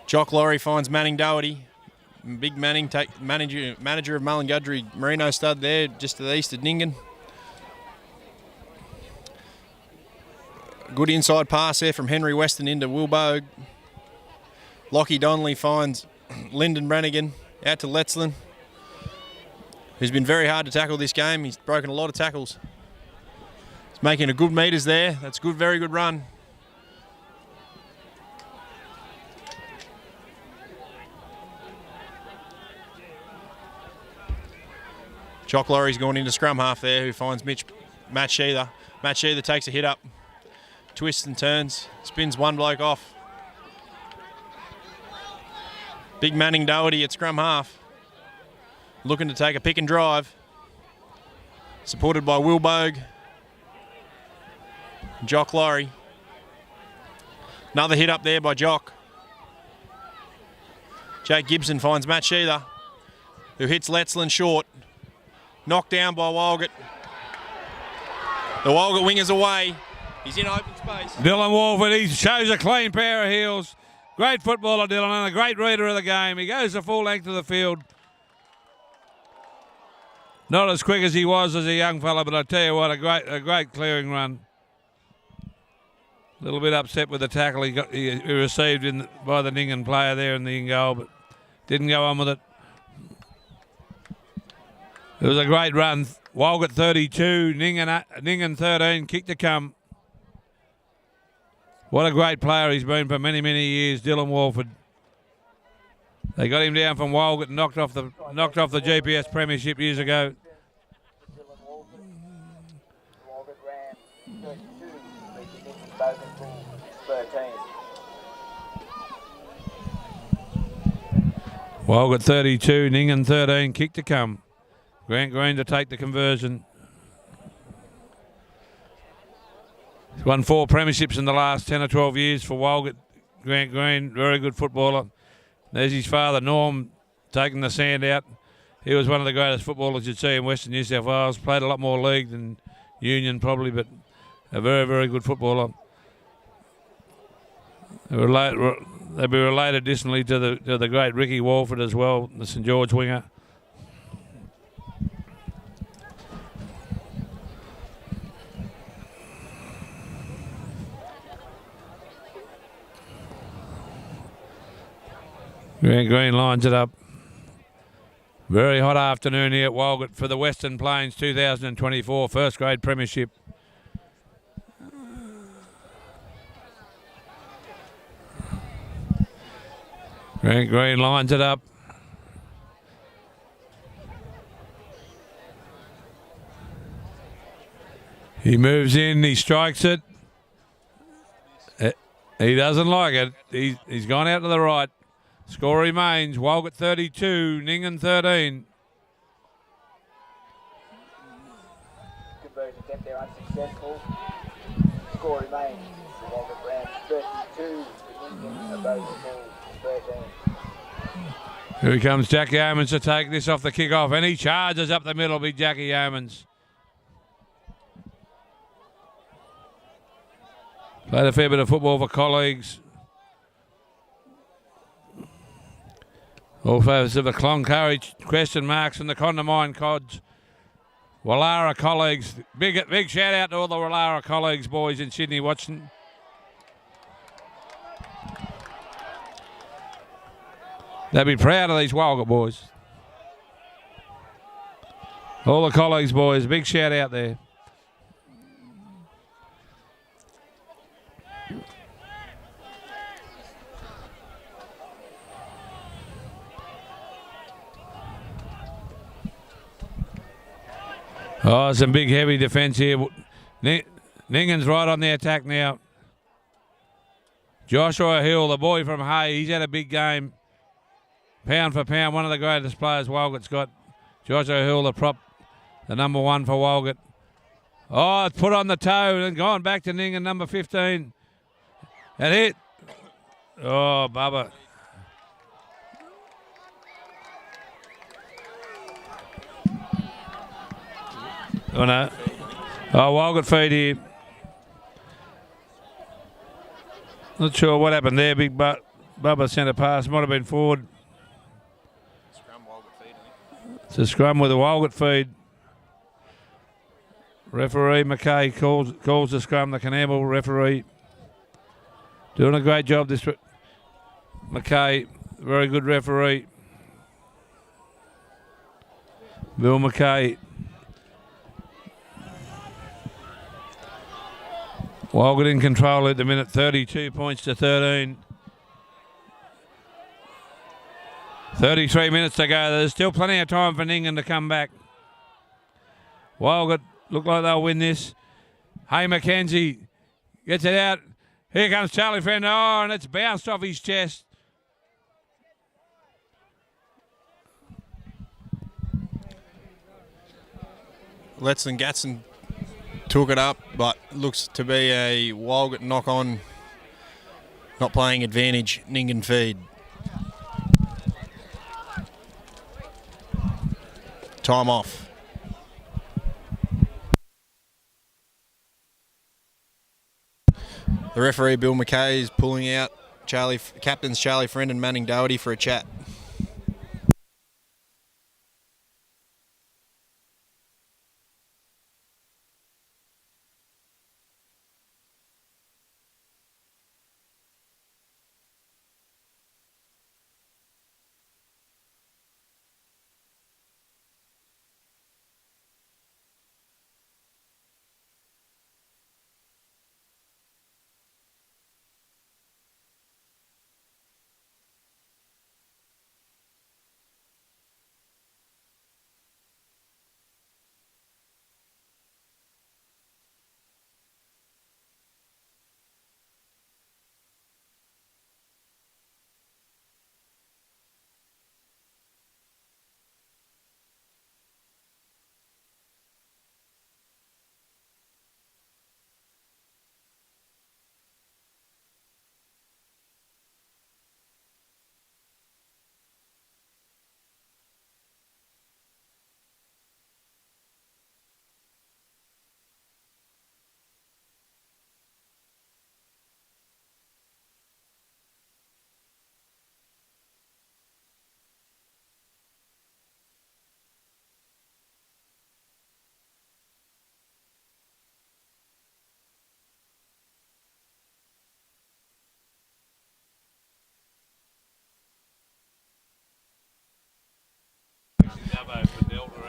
Jock Laurie finds Manning Doherty. Big Manning, manager of Mullingadri Merino stud there, just to the east of Nyngan. Good inside pass there from Henry Weston into Wilbogue. Lockie Donnelly finds Lyndon Brannigan out to Letzlin, who's been very hard to tackle this game. He's broken a lot of tackles. He's making a good meters there. That's good, very good run. Jock Laurie's gone into scrum half there, who finds Matt Sheether. Matt Sheether takes a hit up, twists and turns, spins one bloke off. Big Manning Doherty at scrum half, looking to take a pick and drive. Supported by Wilbogue, Jock Laurie. Another hit up there by Jock. Jake Gibson finds Matt Sheether, who hits Letzlin short. Knocked down by Walgett. The Walgett winger's away. He's in open space. Dylan Walford, he shows a clean pair of heels. Great footballer, Dylan, and a great reader of the game. He goes the full length of the field. Not as quick as he was as a young fella, but I tell you what, a great clearing run. A little bit upset with the tackle he received by the Nyngan player there in the in-goal, but didn't go on with it. It was a great run. Walgett 32, Nyngan 13, kick to come. What a great player he's been for many, many years, Dylan Walford. They got him down from Walgett and knocked off the GPS premiership years ago. Walgett Rams 32, Bogan Bulls 13. Walgett 32, Nyngan 13, kick to come. Grant Green to take the conversion. He's won 4 premierships in the last 10 or 12 years for Walgett. Grant Green, very good footballer. There's his father, Norm, taking the sand out. He was one of the greatest footballers you'd see in Western New South Wales. Played a lot more league than Union probably, but a very, very good footballer. They'd be related distantly to the great Ricky Walford as well, the St George winger. Grant Green lines it up. Very hot afternoon here at Walgett for the Western Plains 2024 first grade premiership. Grant Green lines it up. He moves in, he strikes it. He doesn't like it. He's gone out to the right. Score remains, Walgett 32, Nyngan 13. Conversion attempt there unsuccessful. Score remains, Walgett Rams 32, Nyngan Bogan Bulls 13. Here he comes, Jackie Yeomans to take this off the kick-off, and he charges up the middle, big Jackie Yeomans. Played a fair bit of football for colleagues. All favours of the Cloncurry question marks and the Condamine Cods. Wallara colleagues. Big shout out to all the Wallara colleagues, boys in Sydney watching. They'll be proud of these Walgett boys. All the colleagues, boys. Big shout out there. Oh, some big heavy defence here. Nyngan's right on the attack now. Joshua Hill, the boy from Hay, he's had a big game. Pound for pound, one of the greatest players Walgett's got. Joshua Hill, the prop, the number 1 for Walgett. Oh, it's put on the toe and gone back to Nyngan, number 15. And hit. Oh, Bubba. Oh, no. Oh, Walgett feed here. Not sure what happened there. Big Bubba sent a pass. Might have been forward. Scrum Walgett feed, I think. It's a scrum with a Walgett feed. Referee McKay calls the scrum. The Campbell referee doing a great job. This McKay, very good referee. Bill McKay. Walgett in control at the minute, 32 points to 13. 33 minutes to go. There's still plenty of time for Nyngan to come back. Walgett look like they'll win this. Hey, McKenzie gets it out. Here comes Charlie Friend. Oh, and it's bounced off his chest. Letson Gatson took it up, but looks to be a Walgett knock-on, not playing advantage, Nyngan feed. Time off. The referee, Bill McKay, is pulling out captains Charlie Friend and Manning Doherty for a chat.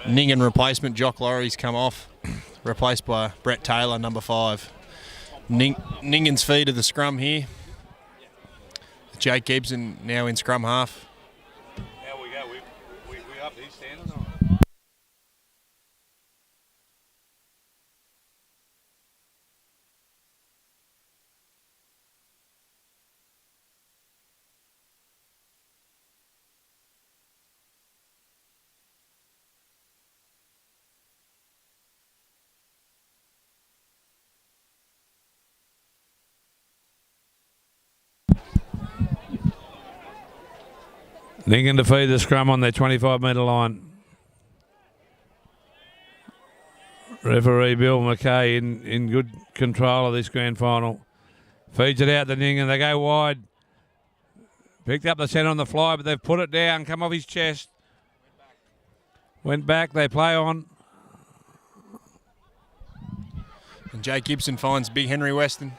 Nyngan replacement, Jock Laurie's come off, replaced by Brett Taylor, number 5. Nyngan's feed of the scrum here. Jake Gibson now in scrum half. How we go? We up these standing or? Nyngan to feed the scrum on their 25-metre line. Referee Bill McKay in good control of this grand final. Feeds it out to Nyngan. They go wide. Picked up the centre on the fly, but they've put it down, come off his chest. Went back, they play on. And Jake Gibson finds Big Henry Weston,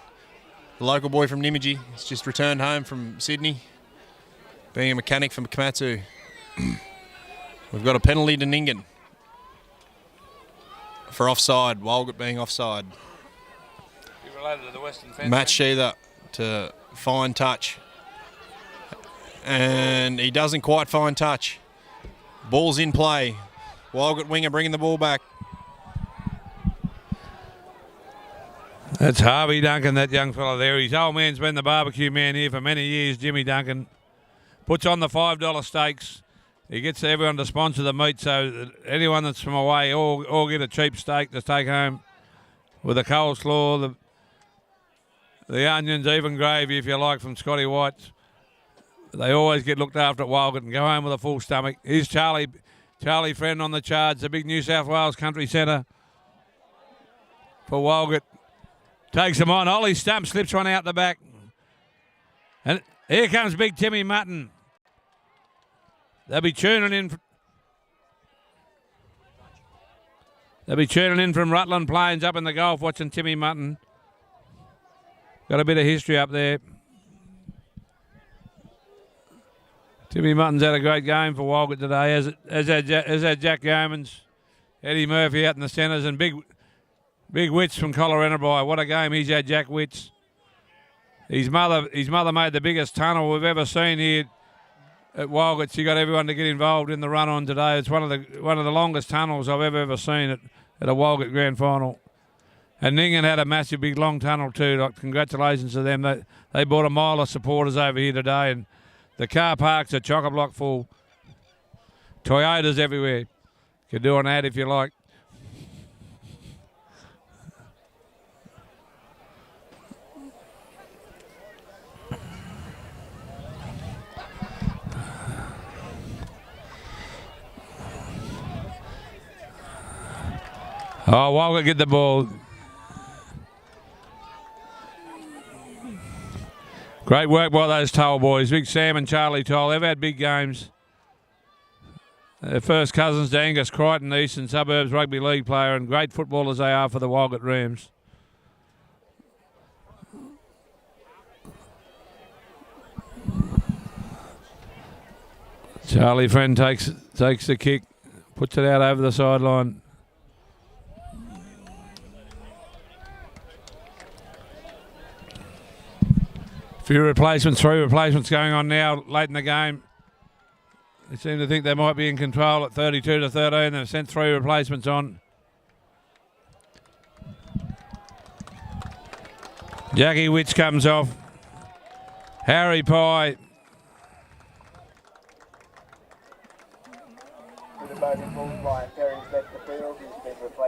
the local boy from Nymagee. He's just returned home from Sydney, being a mechanic for Komatsu. We've got a penalty to Nyngan for offside, Walgett being offside. You related to the Western fence? Matt Sheether to fine touch. And he doesn't quite find touch. Ball's in play. Walgett winger bringing the ball back. That's Harvey Duncan, that young fella there. His old man's been the barbecue man here for many years, Jimmy Duncan. Puts on the $5 stakes. He gets everyone to sponsor the meat, so that anyone that's from away all get a cheap steak to take home with the coleslaw, the onions, even gravy if you like, from Scotty White's. They always get looked after at Walgett and go home with a full stomach. Here's Charlie Friend on the charge, the big New South Wales Country Centre for Walgett. Takes him on. Ollie Stump slips one out the back. And here comes big Timmy Mutton. They'll be tuning in. They'll be tuning in from Rutland Plains up in the Gulf watching Timmy Mutton. Got a bit of history up there. Timmy Mutton's had a great game for Walgett today, as had Jack Yeomans, Eddie Murphy out in the centres, and big Wits from Coloradoby. What a game he's had, Jack Wits. His mother made the biggest tunnel we've ever seen here at Walgett. She got everyone to get involved in the run on today. It's one of the longest tunnels I've ever seen at a Walgett grand final. And Nyngan had a massive big long tunnel too. Like, congratulations to them. They brought a mile of supporters over here today, and the car parks are chock-a-block full. Toyotas everywhere. You can do an ad if you like. Oh, Walgett get the ball. Great work by those Toll boys. Big Sam and Charlie Toll. They've had big games. They're first cousins to Angus Crichton, Eastern Suburbs Rugby League player, and great footballers they are for the Walgett Rams. Charlie Friend takes the kick, puts it out over the sideline. Three replacements going on now late in the game. They seem to think they might be in control at 32-13. They've sent three replacements on. Jackie Witch comes off. Harry Pye.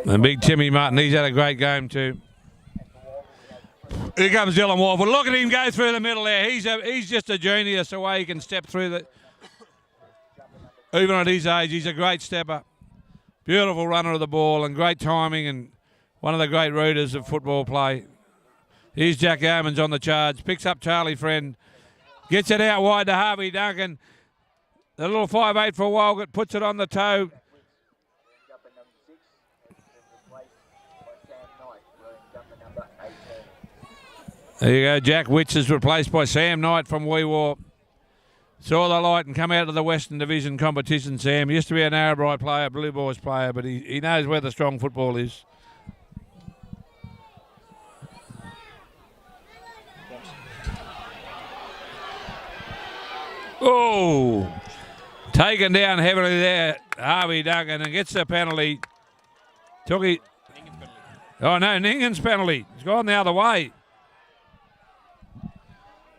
And big Timmy Martin, he's had a great game too. Here comes Dylan Warford. Look at him go through the middle there. He's just a genius the way he can step through the. Even at his age, he's a great stepper. Beautiful runner of the ball and great timing and one of the great rooters of football play. Here's Jack Yeomans on the charge. Picks up Charlie Friend. Gets it out wide to Harvey Duncan. The little 5'8" for Walgett puts it on the toe. There you go. Jack Witch is replaced by Sam Knight from Wee War. Saw the light and come out of the Western Division competition, Sam. He used to be an Narrabri player, Blue Boys player, but he knows where the strong football is. Oh! Taken down heavily there, Harvey Duncan, and gets the penalty. Oh, no, Nyngan's penalty. It's gone the other way.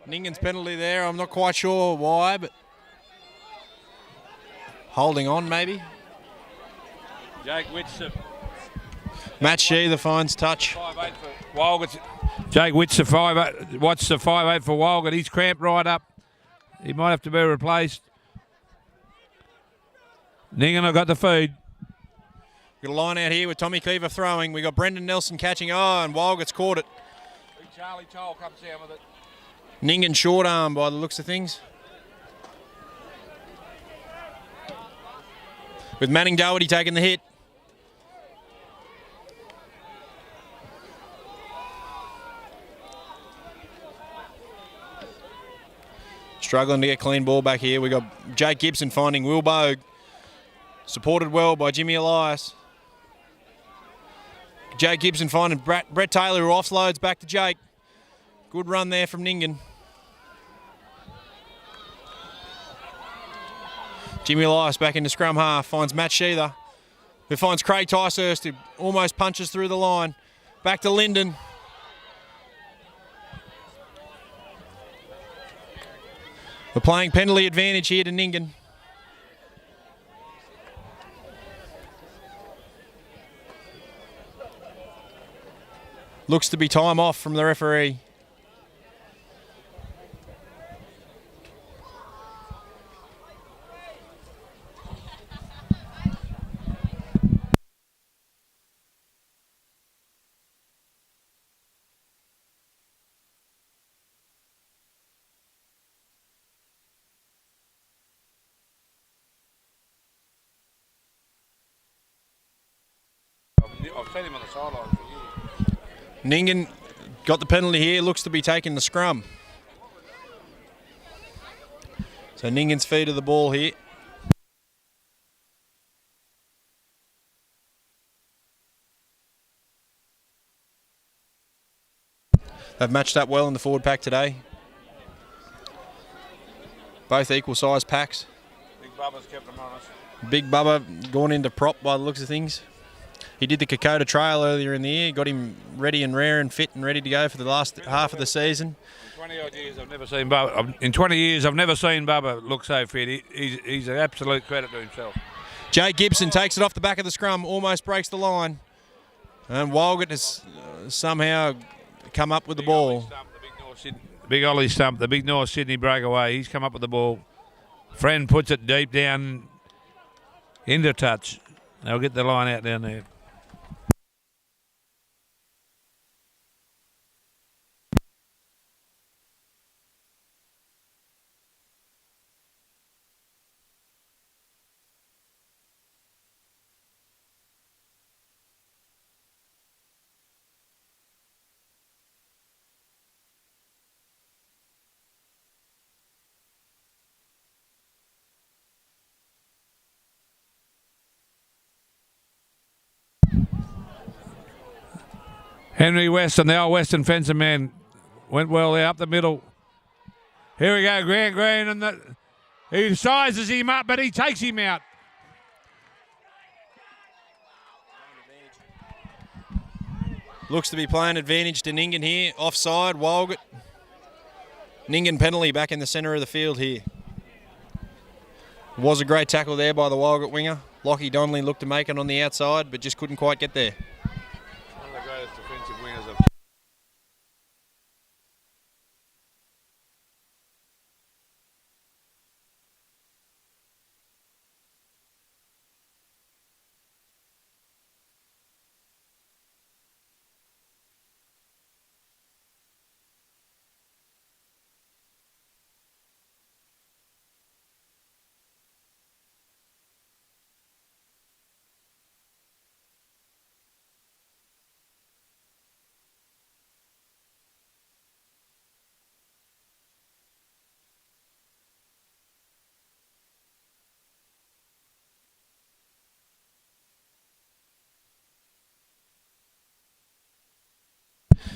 Nyngan's penalty there. I'm not quite sure why, but holding on maybe. Jake Witts. Matt Shee, the fines touch. 5'8" for Walgett. Jake Witts, the 5'8". What's the 5'8" for Walgett? He's cramped right up. He might have to be replaced. Nyngan, I've got the feed. Got a line out here with Tommy Cleaver throwing. We got Brendan Nelson catching. Oh, and Walgett's caught it. Big Charlie Toll comes down with it. Nyngan short arm by the looks of things. With Manning Doherty taking the hit. Struggling to get clean ball back here. We got Jake Gibson finding Will Bogue. Supported well by Jimmy Elias. Jake Gibson finding Brett Taylor, who offloads back to Jake. Good run there from Nyngan. Jimmy Elias back into scrum half, finds Matt Sheether, who finds Craig Ticehurst, who almost punches through the line. Back to Lyndon. We're playing penalty advantage here to Nyngan. Looks to be time off from the referee. seen him on the sideline for years. Nyngan got the penalty here, looks to be taking the scrum. So Nyngan's feet of the ball here. They've matched up well in the forward pack today. Both equal size packs. Big Bubba's kept them honest. Big Bubba gone into prop by the looks of things. He did the Kokoda trail earlier in the year, got him ready and rare and fit and ready to go for the last half of the season. In 20 odd years, I've never seen Bubba. In 20 years, I've never seen Bubba look so fit. He's an absolute credit to himself. Jake Gibson takes it off the back of the scrum, almost breaks the line. And Walgett has somehow come up with the ball. Big Ollie Stump, the big North Sydney breakaway. He's come up with the ball. Friend puts it deep down into touch. They'll get the line out down there. Henry Weston, the old Western fencer man, went well there up the middle. Here we go, Grant Green, and he sizes him up, but he takes him out. Looks to be playing advantage to Nyngan here. Offside, Walgett. Nyngan penalty back in the centre of the field here. Was a great tackle there by the Walgett winger. Lockie Donnelly looked to make it on the outside, but just couldn't quite get there. One of the greatest defensive wingers of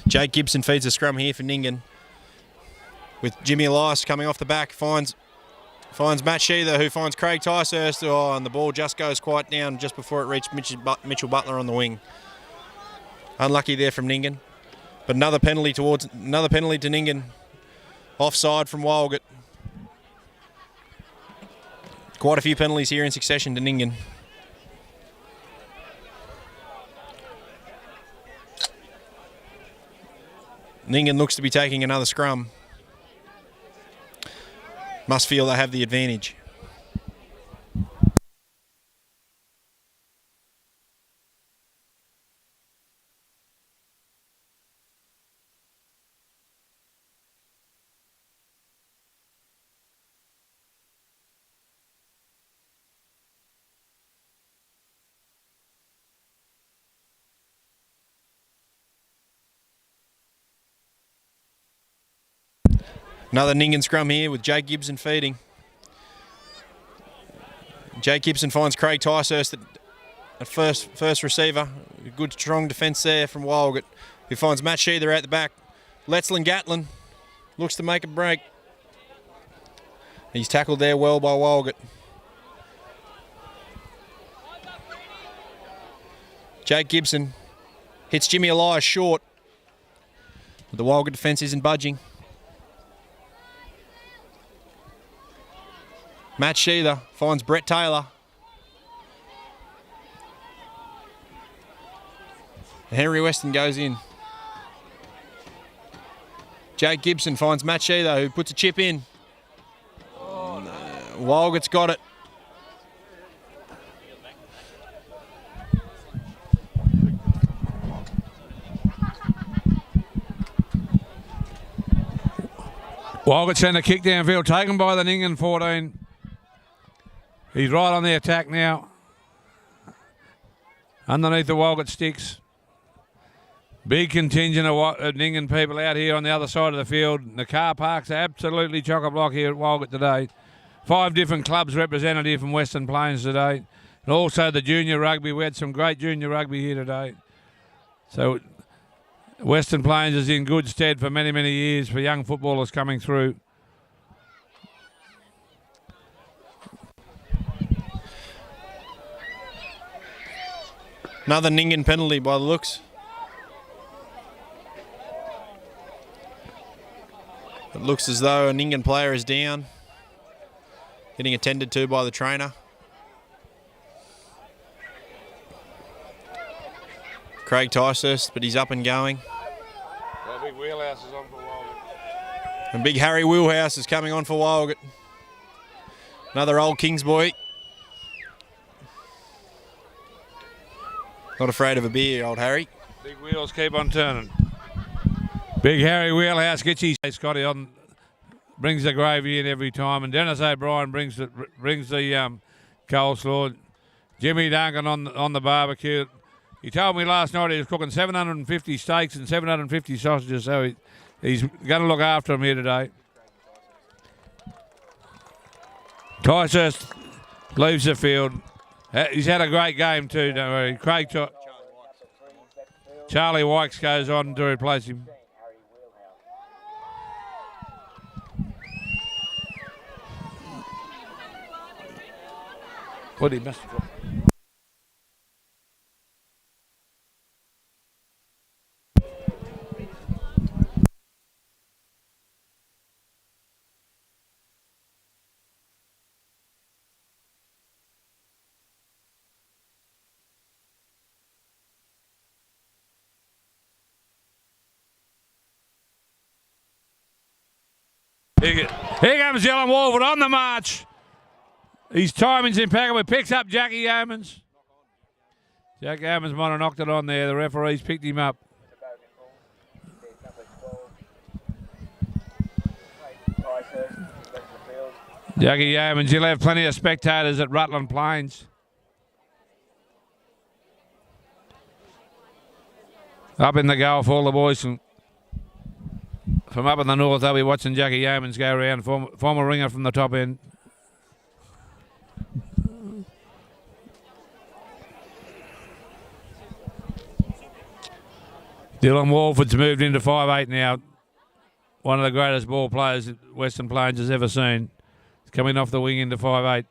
Jake Gibson feeds a scrum here for Nyngan. With Jimmy Elias coming off the back, finds Matt Sheether, who finds Craig Ticehurst. Oh, and the ball just goes quite down just before it reached Mitchell Butler on the wing. Unlucky there from Nyngan. But another penalty to Nyngan. Offside from Walgett. Quite a few penalties here in succession to Nyngan. Nyngan looks to be taking another scrum. Must feel they have the advantage. Another Nyngan scrum here with Jake Gibson feeding. Jake Gibson finds Craig Ticehurst at first receiver. Good strong defence there from Walgett, who finds Matt Sheether out the back. Letzlin Gatlin looks to make a break. He's tackled there well by Walgett. Jake Gibson hits Jimmy Elias short. The Walgett defence isn't budging. Matt Sheether finds Brett Taylor. Henry Weston goes in. Jake Gibson finds Matt Sheether, who puts a chip in. Walgett's got it. Walgett sent a kick downfield, taken by the Nyngan 14. He's right on the attack now. Underneath the Walgett sticks. Big contingent of Nyngan people out here on the other side of the field. The car parks are absolutely chock-a-block here at Walgett today. 5 different clubs represented here from Western Plains today. And also the junior rugby. We had some great junior rugby here today. So Western Plains is in good stead for many, many years for young footballers coming through. Another Nyngan penalty by the looks. It looks as though a Nyngan player is down, getting attended to by the trainer. Craig Ticehurst, but he's up and going. The big wheelhouse is on for Walgett. And big Harry Wheelhouse is coming on for Walgett. Another old Kings boy. Not afraid of a beer, old Harry. Big wheels keep on turning. Big Harry Wheelhouse gets his Scotty on, brings the gravy in every time, and Dennis O'Brien brings the coleslaw. Jimmy Duncan on the barbecue. He told me last night he was cooking 750 steaks and 750 sausages, so he's going to look after them here today. Ticehurst leaves the field. He's had a great game too, don't worry. Charlie Wykes goes on to replace him. What he missed. Here comes Dylan Walford on the march. His timing's impeccable. He picks up Jackie Yeomans. Jack Yeomans might have knocked it on there. The referee's picked him up. Jackie Yeomans, he'll have plenty of spectators at Rutland Plains. Up in the Gulf, all the boys from up in the north, they'll be watching Jackie Yeomans go around, former ringer from the top end. Dylan Walford's moved into 5'8" now. One of the greatest ball players that Western Plains has ever seen. He's coming off the wing into 5'8".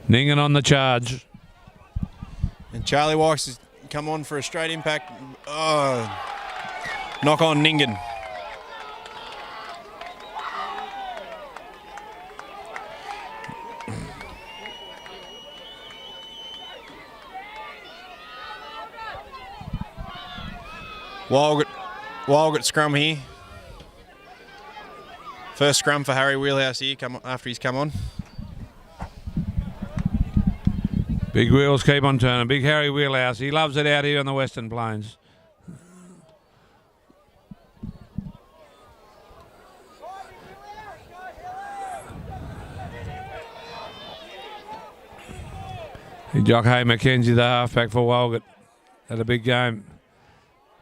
Nyngan on the charge. And Charlie Wykes has come on for a straight impact. Oh, knock on Nyngan. Walgett scrum here. First scrum for Harry Wheelhouse here after he's come on. Big wheels keep on turning. Big Harry Wheelhouse. He loves it out here on the Western Plains. Jock Hay McKenzie, the halfback for Walgett, had a big game.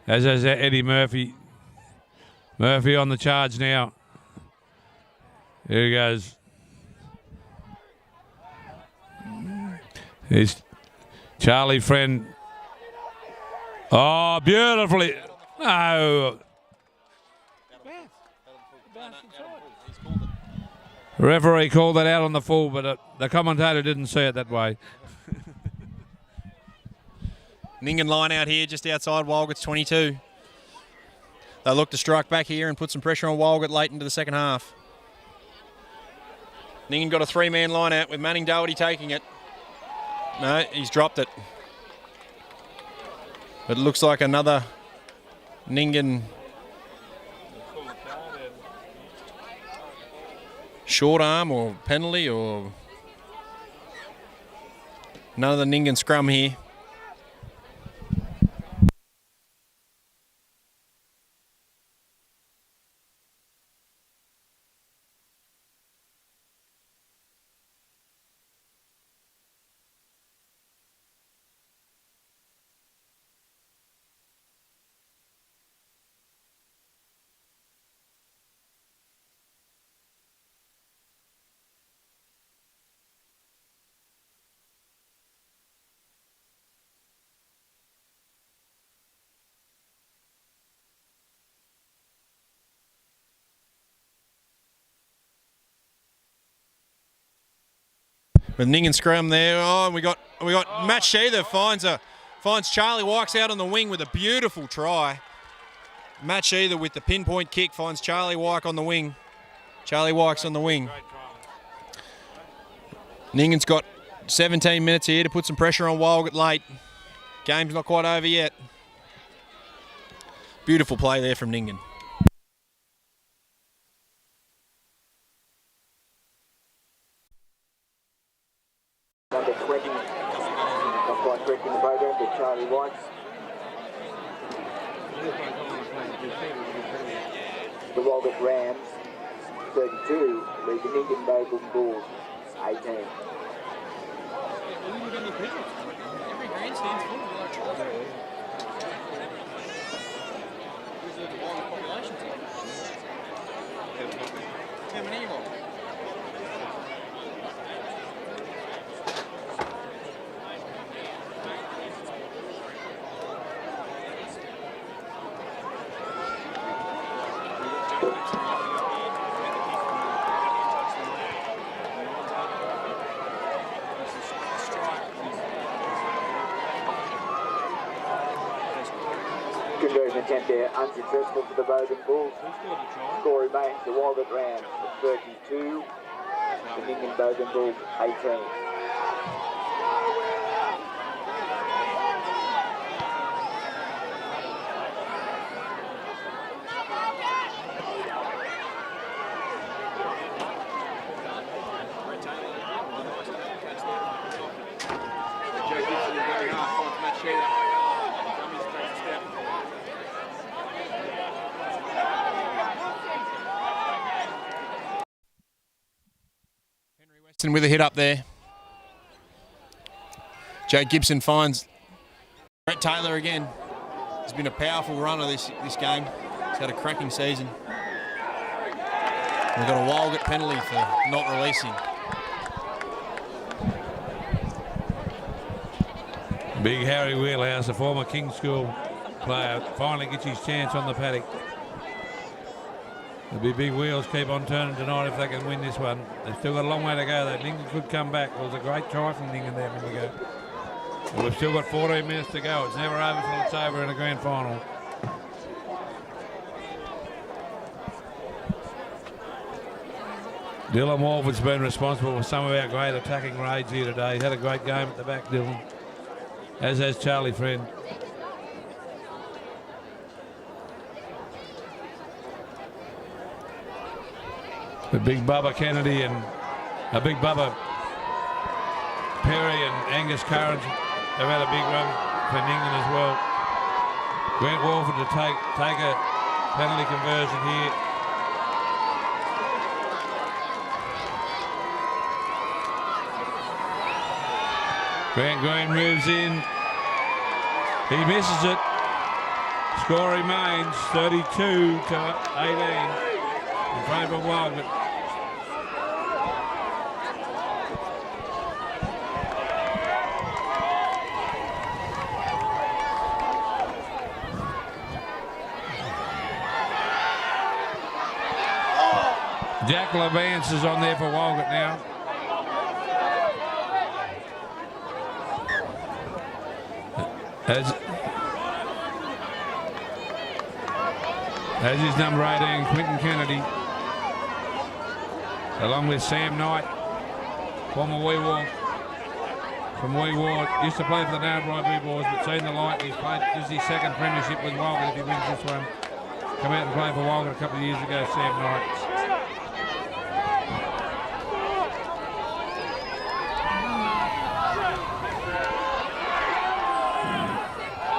As is Eddie Murphy. Murphy on the charge now. Here he goes. Here's Charlie Friend. Oh, beautifully. No. The referee called that out on the full, but the commentator didn't see it that way. Nyngan line out here just outside Walgett's 22. They look to strike back here and put some pressure on Walgett late into the second half. Nyngan got a 3-man line out with Manning Doherty taking it. No, he's dropped it. But it looks like another Nyngan short arm or penalty or another Nyngan scrum here. With Nyngan scrum there. Oh, and we got Matt Sheether finds Charlie Wykes out on the wing with a beautiful try. Matt Sheether with the pinpoint kick finds Charlie Wyke on the wing. Charlie Wykes on the wing. Nyngan's got 17 minutes here to put some pressure on Walgett late. Game's not quite over yet. Beautiful play there from Nyngan. Number 20, not quite correct in the program, but Charlie Wykes. The Walgett Rams, 32, lead the Nyngan Bogan Bulls, 18. Every grandstand's full of electronics. Where's the Walgett population to? How many more? Conversion attempt there, unsuccessful for the Bogan Bulls. Score remains the Walgett Rams at 32, the Nyngan Bogan Bulls 18. With a hit up there. Jade Gibson finds Brett Taylor again. He's been a powerful runner this game. He's had a cracking season. We've got a Walgett penalty for not releasing. Big Harry Wheelhouse, a former King's School player, finally gets his chance on the paddock. There'll be big wheels keep on turning tonight if they can win this one. They've still got a long way to go though. Nyngan could come back. It was a great try from Nyngan there a minute ago. And we've still got 14 minutes to go. It's never over till it's over in a grand final. Dylan Walford's been responsible for some of our great attacking raids here today. He's had a great game at the back, Dylan. As has Charlie Friend. The big Bubba Kennedy and a big Bubba Perry and Angus Curran have had a big run for Nyngan as well. Grant Walford to take a penalty conversion here. Grant Green moves in. He misses it. Score remains 32 to 18 in favour of Walgett. Jack Levance is on there for Walgett now. As is number 18, Quentin Kennedy, along with Sam Knight, former Weewar, from Weewar. Used to play for the Narrabri Boys, but seen the light. He's played, this is his second premiership with Walgett if he wins this one. Come out and play for Walgett a couple of years ago, Sam Knight.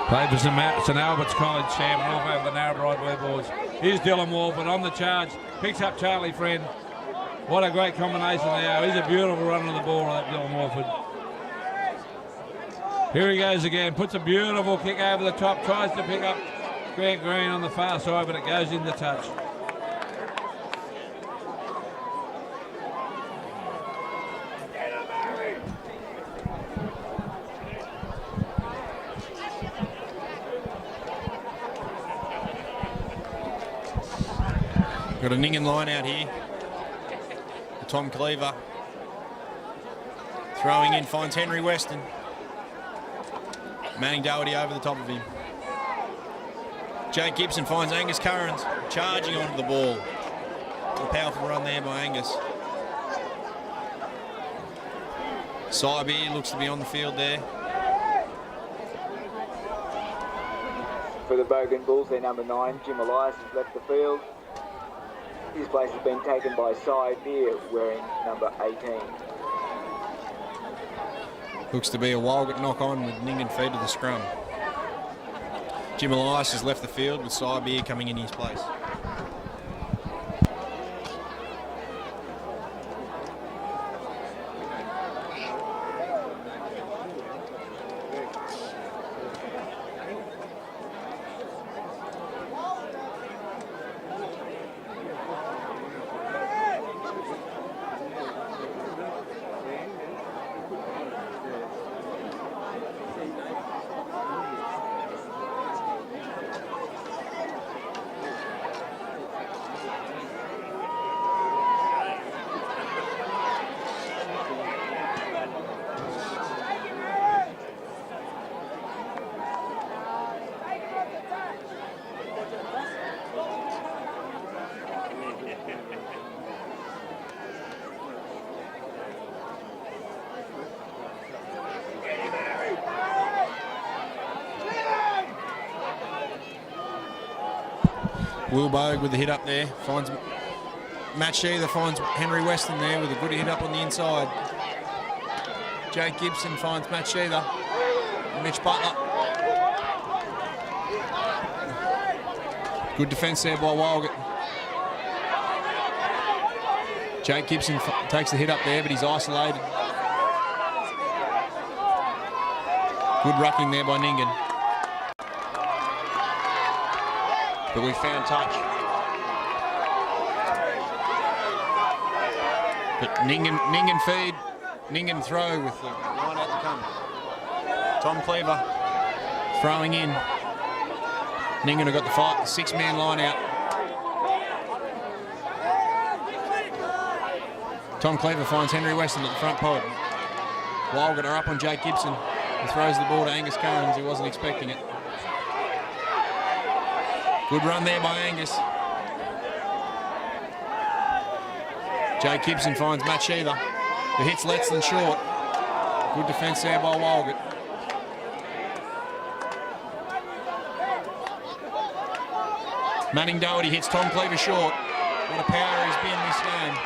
Played for St Albert's College, Sam, and off over the Narrabri Boys. Here's Dylan Walford on the charge, picks up Charlie Friend. What a great combination they are. He's a beautiful run on the ball, that Dylan Walford. Here he goes again, puts a beautiful kick over the top, tries to pick up Grant Green on the far side, but it goes in the touch. Got a Nyngan line out here. Tom Cleaver. Throwing in, finds Henry Weston. Manning Doherty over the top of him. Jake Gibson finds Angus Currans, charging onto the ball. A powerful run there by Angus. Sybe looks to be on the field there. For the Bogan Bulls, their number 9, Jim Elias, has left the field. His place has been taken by Sybe, wearing number 18. Looks to be a Walgett knock-on with Nyngan feed to the scrum. Jim Elias has left the field with Sybe coming in his place. Will Bogue with the hit up there, finds Matt Sheether, finds Henry Weston there with a good hit up on the inside. Jake Gibson finds Matt Sheether. Mitch Butler. Good defence there by Walgett. Jake Gibson takes the hit up there, but he's isolated. Good rucking there by Nyngan. But we found touch. But Nyngan feed, Nyngan throw with the line out to come. Tom Cleaver throwing in. Nyngan have got the 6-man line out. Tom Cleaver finds Henry Weston at the front pod. Walgett are up on Jake Gibson and throws the ball to Angus Currans, who wasn't expecting it. Good run there by Angus. Jake Gibson finds Matt Sheether, who hits less than short. Good defence there by Walgett. Manning Doherty hits Tom Cleaver short. What a power he's been this game.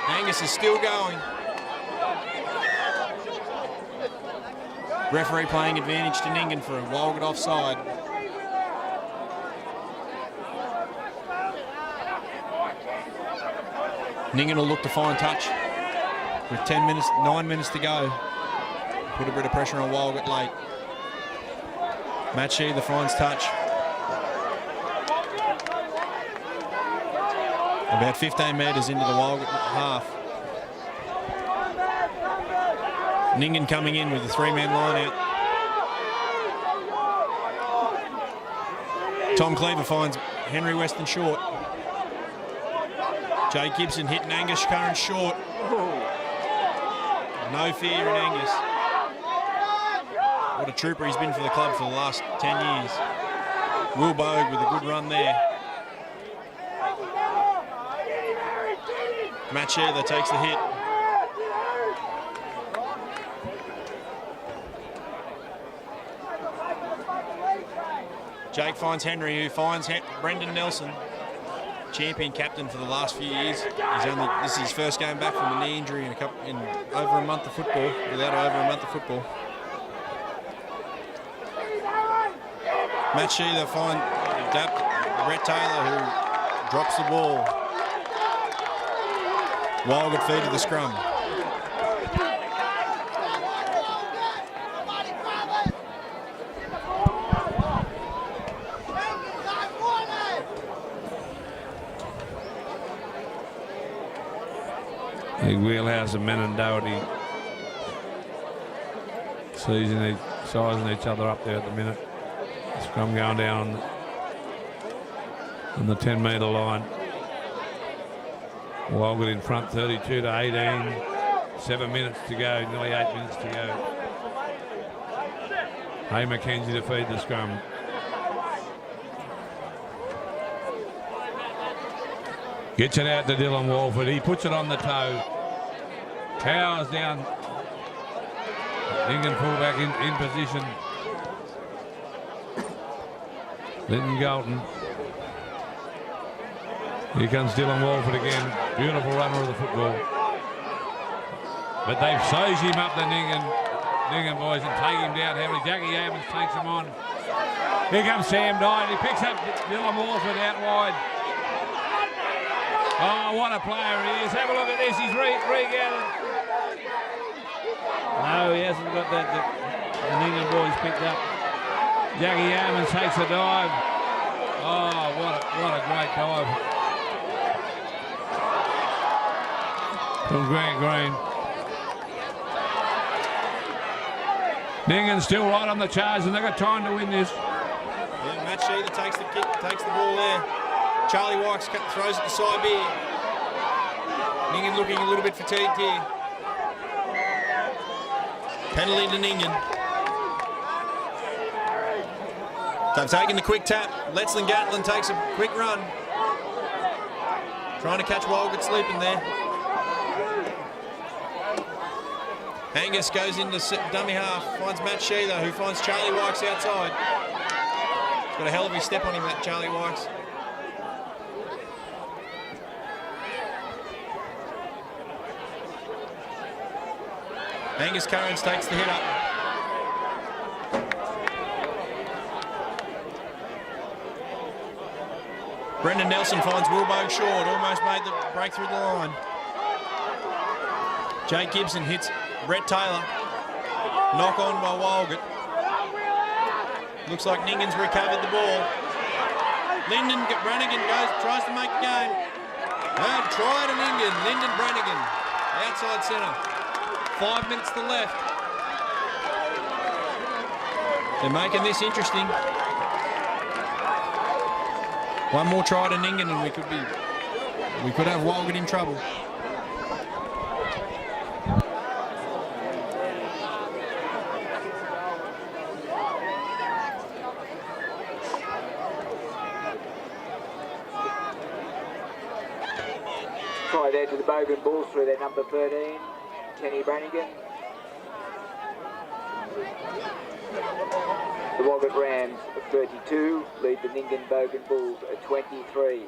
Angus is still going. Referee playing advantage to Nyngan for a Walgett offside. Nyngan will look to find touch with 9 minutes to go. Put a bit of pressure on Walgett late. Matt Sheether finds touch. About 15 metres into the Walgett half. Nyngan coming in with a 3-man line out. Tom Cleaver finds Henry Weston short. Jake Gibson hitting Angus Currans short. No fear in Angus. What a trooper he's been for the club for the last 10 years. Will Bogue with a good run there. Matt Sheether takes the hit. Jake finds Henry, who finds Brendan Nelson. Champion captain for the last few years. This is his first game back from a knee injury in over a month of football, Matt Sheether finds Brett Taylor, who drops the ball. Walgett feed to the scrum. The wheelhouse of men and Doherty sizing each other up there at the minute. Scrum going down on the 10-metre line. Walgett in front 32-18. 7 minutes to go, nearly 8 minutes to go. Hey, Mackenzie to feed the scrum. Gets it out to Dylan Walford. He puts it on the toe. Powers down. Nyngan fullback in position. Linton Galton. Here comes Dylan Walford again. Beautiful runner of the football. But they've sized him up, the Nyngan boys, and take him down heavily. Jackie Evans takes him on. Here comes Sam Dye. He picks up Dylan Walford out wide. Oh, what a player he is. Have a look at this. He's regathered. No, he hasn't got that. The Nyngan boys picked up. Jackie Evans takes a dive. Oh, what a great dive from Grant Green. Nyngan still right on the charge, and they've got time to win this. Yeah, Matt Sheether takes the ball there. Charlie Wykes throws it to Sibir. Nyngan looking a little bit fatigued here. Penalty to Nyngan. They've taken the quick tap. Letzlin Gatlin takes a quick run. Trying to catch Walgett sleeping there. Angus goes into dummy half, finds Matt Sheether, who finds Charlie Wykes outside. He's got a hell of a step on him, that Charlie Wykes. Angus Currans takes the hit up. Brendan Nelson finds Wilbo short, almost made the break through the line. Jake Gibson hits Brett Taylor. Knock on by Walgett. Looks like Nyngan's recovered the ball. Brannigan tries to make the game. No, try to Nyngan. Lyndon Brannigan, outside centre. 5 minutes to left. They're making this interesting. One more try to Nyngan and we could have Walgett in trouble. Try there to the Bogan Bulls through their number 13, Kenny Brannigan. The Walgett Rams of 32 lead the Nyngan Bogan Bulls at 23.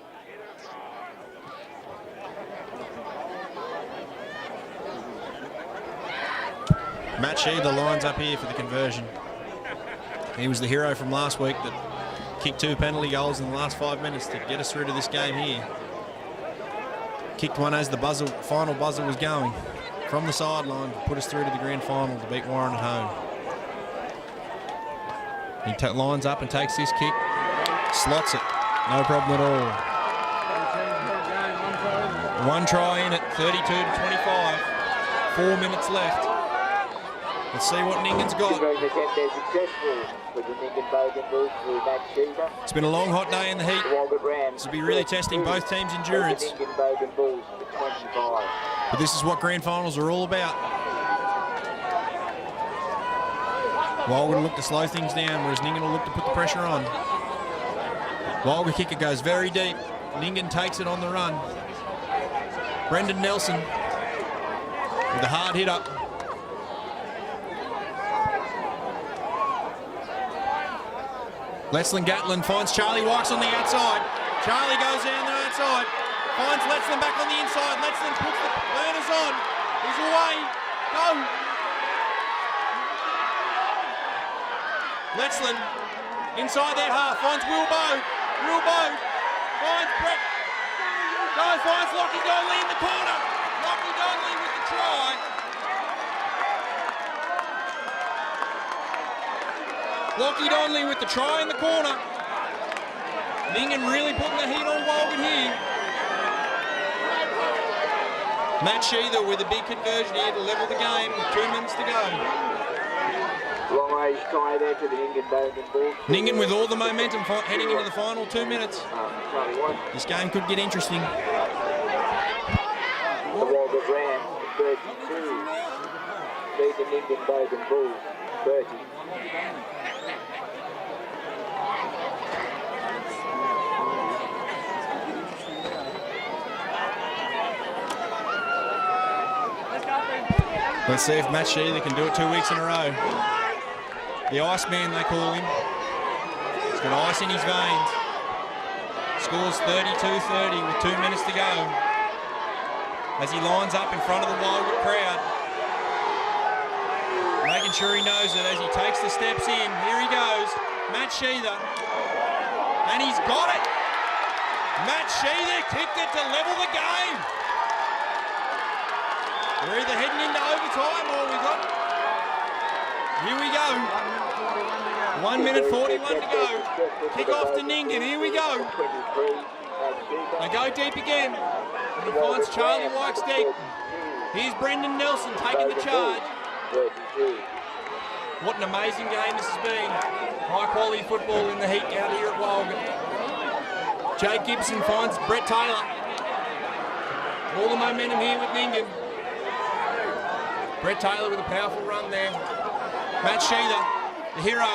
Matt Sheether lines up here for the conversion. He was the hero from last week that kicked 2 penalty goals in the last 5 minutes to get us through to this game here. Kicked one as the final buzzer was going from the sideline to put us through to the grand final to beat Warren at home. He lines up and takes this kick, slots it, no problem at all. One try in at 32 to 25, 4 minutes left. Let's see what Nyngan's got. It's been a long, hot day in the heat. This will be really testing both teams' endurance. But this is what grand finals are all about. Walgett will look to slow things down, whereas Nyngan will look to put the pressure on. Walgett kicker goes very deep. Nyngan takes it on the run. Brendan Nelson with a hard hit up. Letzlin Gatlin finds Charlie Wykes on the outside. Charlie goes down the outside, finds Letzlin back on the inside. Letzlin puts the burners on. He's away. Go. Letzlin inside their half finds Wilbo. Finds Brett. Finds Lockie Donnelly in the corner. Lockie Donnelly with the try. Lockie Donnelly with the try in the corner. Nyngan really putting the heat on Walgett here. Matt Sheether with a big conversion here to level the game with 2 minutes to go. Long range try there to the Nyngan Bogan Bulls. Nyngan with all the momentum heading into the final 2 minutes. This game could get interesting. The Walgett Rams 32. Lead the Nyngan Bogan Bulls 30. Let's see if Matt Sheether can do it 2 weeks in a row. The Iceman, they call him. He's got ice in his veins. Scores 32-30 with 2 minutes to go. As he lines up in front of the Walgett crowd. Making sure he knows it as he takes the steps in. Here he goes, Matt Sheether. And he's got it. Matt Sheether kicked it to level the game. We're either heading into overtime or we got... Here we go. 1 minute 41 to go. Kick off to Nyngan. Here we go. They go deep again. And he finds Charlie Wykes deep. Here's Brendan Nelson taking the charge. What an amazing game this has been. High quality football in the heat out here at Walgett. Jake Gibson finds Brett Taylor. All the momentum here with Nyngan. Brett Taylor with a powerful run there. Matt Sheether, the hero.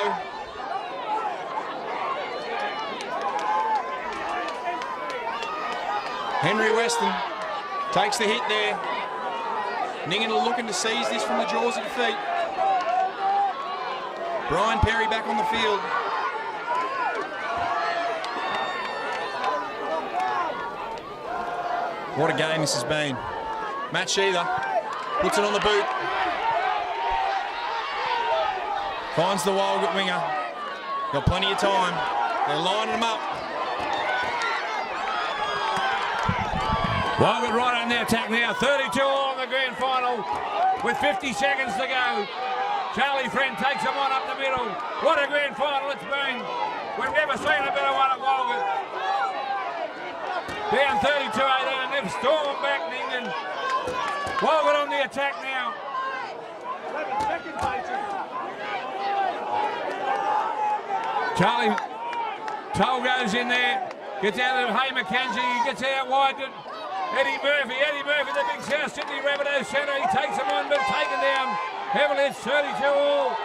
Henry Weston takes the hit there. Nyngan are looking to seize this from the jaws of defeat. Brian Perry back on the field. What a game this has been. Matt Sheether puts it on the boot. Finds the Walgett winger. Got plenty of time. They're lining them up. Walgett right on the attack now. 32 all in the grand final with 50 seconds to go. Charlie Friend takes them on up the middle. What a grand final it's been. We've never seen a better one at Walgett. Down 32-18 and they've stormed back Nyngan. Walgett on the attack now. 11 seconds, Charlie Toll goes in there, gets out of Hay McKenzie, gets out wide to Eddie Murphy, the big South Sydney Rabbitohs centre, he takes him on but taken down heavily. It's 32 all.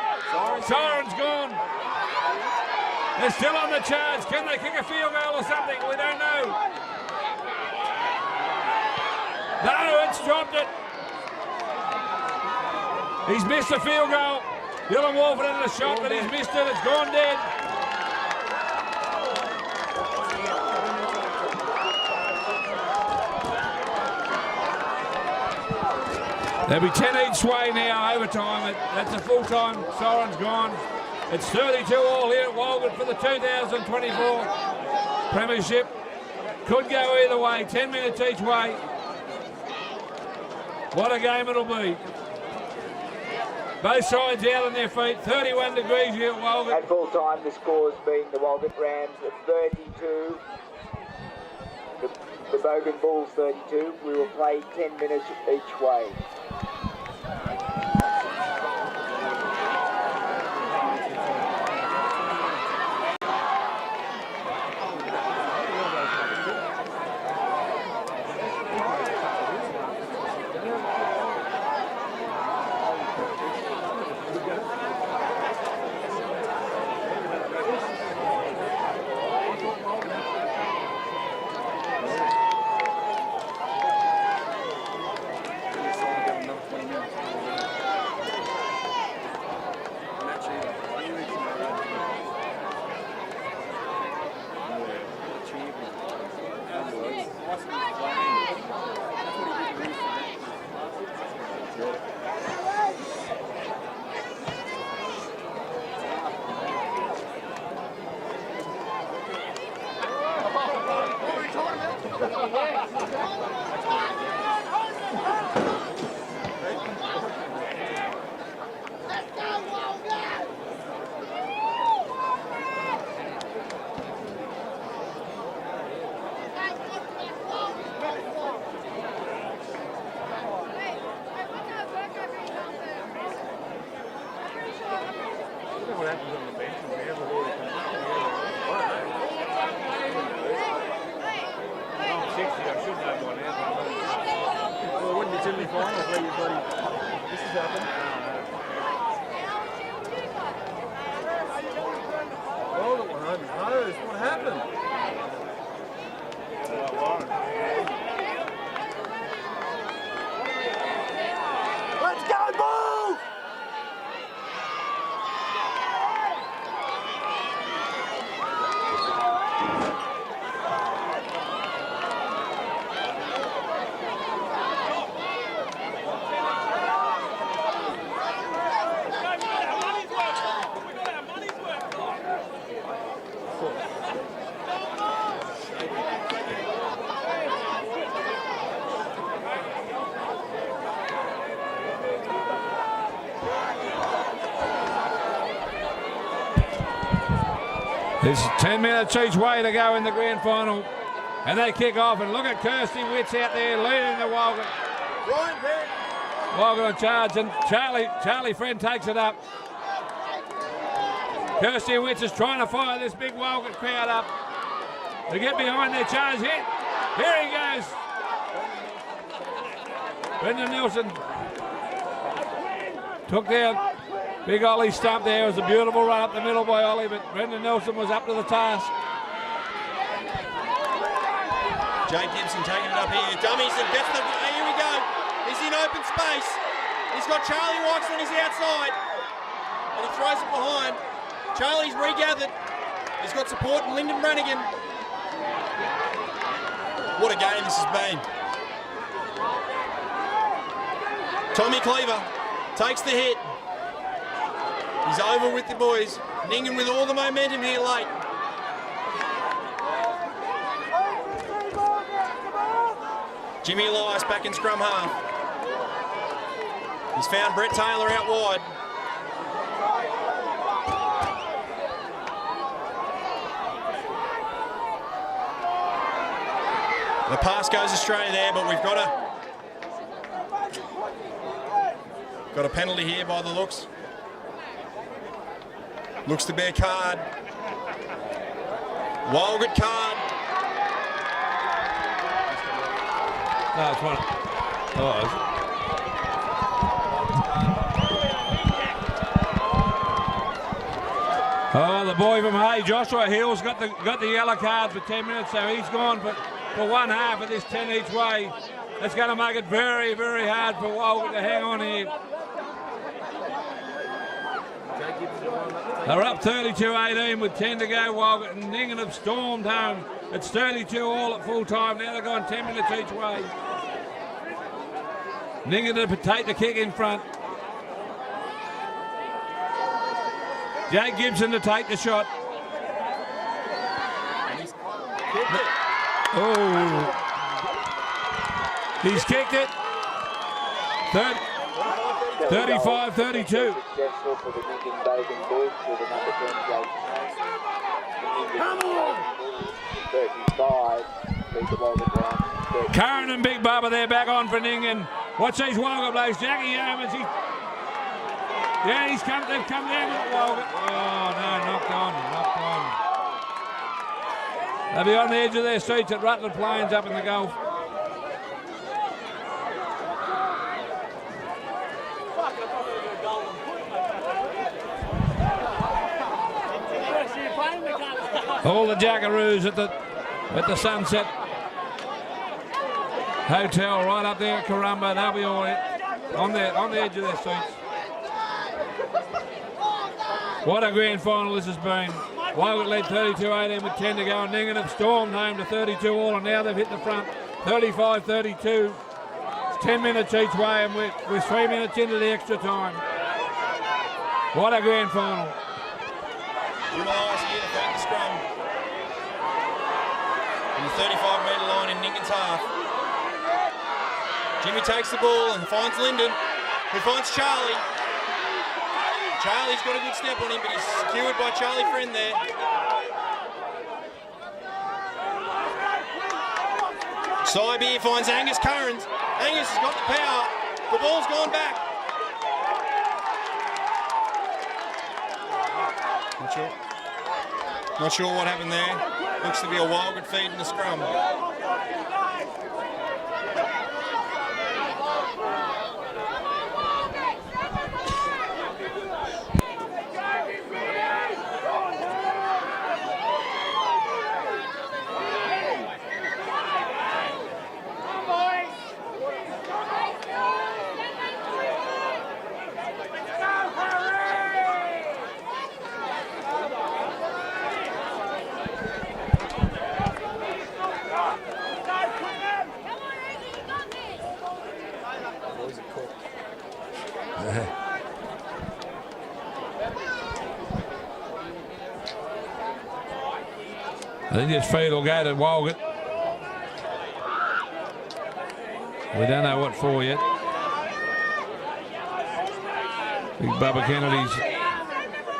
Siren's gone. They're still on the charge. Can they kick a field goal or something? We don't know. No, it's dropped it. He's missed the field goal. Dylan Wolford had a shot, but he's missed it. It's gone dead. There'll be 10 each way now, overtime. That's a full-time. Siren's gone. It's 32 all here at Walgett for the 2024 Premiership. Could go either way, 10 minutes each way. What a game it'll be. Both sides out on their feet, 31 degrees here at Walgett. At full time, the score's been the Walgett Rams at 32, the Bogan Bulls 32. We will play 10 minutes each way. happened. Walgett went home and hosed. What happened? Let's go, Bulls! There's 10 minutes each way to go in the grand final. And they kick off, and look at Kirsty Witts out there leading the Walgett. Walgett on charge, and Charlie Friend takes it up. Kirsty Witts is trying to fire this big Walgett crowd up. They get behind their charge hit. Here he goes. Brendan Nelson took down big Ollie Stump there. It was a beautiful run up the middle by Ollie, but Brendan Nelson was up to the task. Jake Gibson taking it up here. Dummies and gets the. Here we go. He's in open space. He's got Charlie Rocks on his outside, and he throws it behind. Charlie's regathered. He's got support in Lyndon Brannigan. What a game this has been. Tommy Cleaver takes the hit. He's over with the boys. Nyngan with all the momentum here late. Jimmy Elias back in scrum half. He's found Brett Taylor out wide. The pass goes astray there, but we've got a penalty here by the looks. Looks to be a card. Walgett card. No, it's one. Oh, is it? Oh, the boy from Hay, Joshua Hill's got the yellow card for 10 minutes, so he's gone for one half of this 10 each way. That's going to make it very, very hard for Walgett to hang on here. They're up 32-18 with 10 to go. Walgett and Nyngan have stormed home. It's 32 all at full time. Now they're going 10 minutes each way. Nyngan to take the kick in front. Jake Gibson to take the shot. Oh, he's kicked it. 35-32. Successful for the Nyngan Bogan Bulls with the number 10 Jason 35, lead the Walgett round. Curran and Big Bubba, they're back on for Nyngan. Watch these Walgett blokes. Jackie Yeomans, they've come down with Walgett. Oh, no, knocked on. They'll be on the edge of their seats at Rutland Plains up in the Gulf. All the Jackaroos at the Sunset Hotel right up there at Karumba. They'll be all on the edge of their seats. What a grand final this has been. Walgett led 32-18 with 10 to go, and Nyngan have stormed home to 32 all, and now they've hit the front 35-32. It's 10 minutes each way, and we're 3 minutes into the extra time. What a grand final. Jim Elias here to break the scrum. On the 35-metre line in Nyngan's half. Jimmy takes the ball and finds Lyndon, who finds Charlie. Charlie's got a good step on him, but he's secured by Charlie Friend there. Cybe finds Angus Currans. Angus has got the power. The ball's gone back. Not sure what happened there. Looks to be a Walgett feed in the scrum. I think this feed will go to Walgett. We don't know what for yet. Big Bubba Kennedy's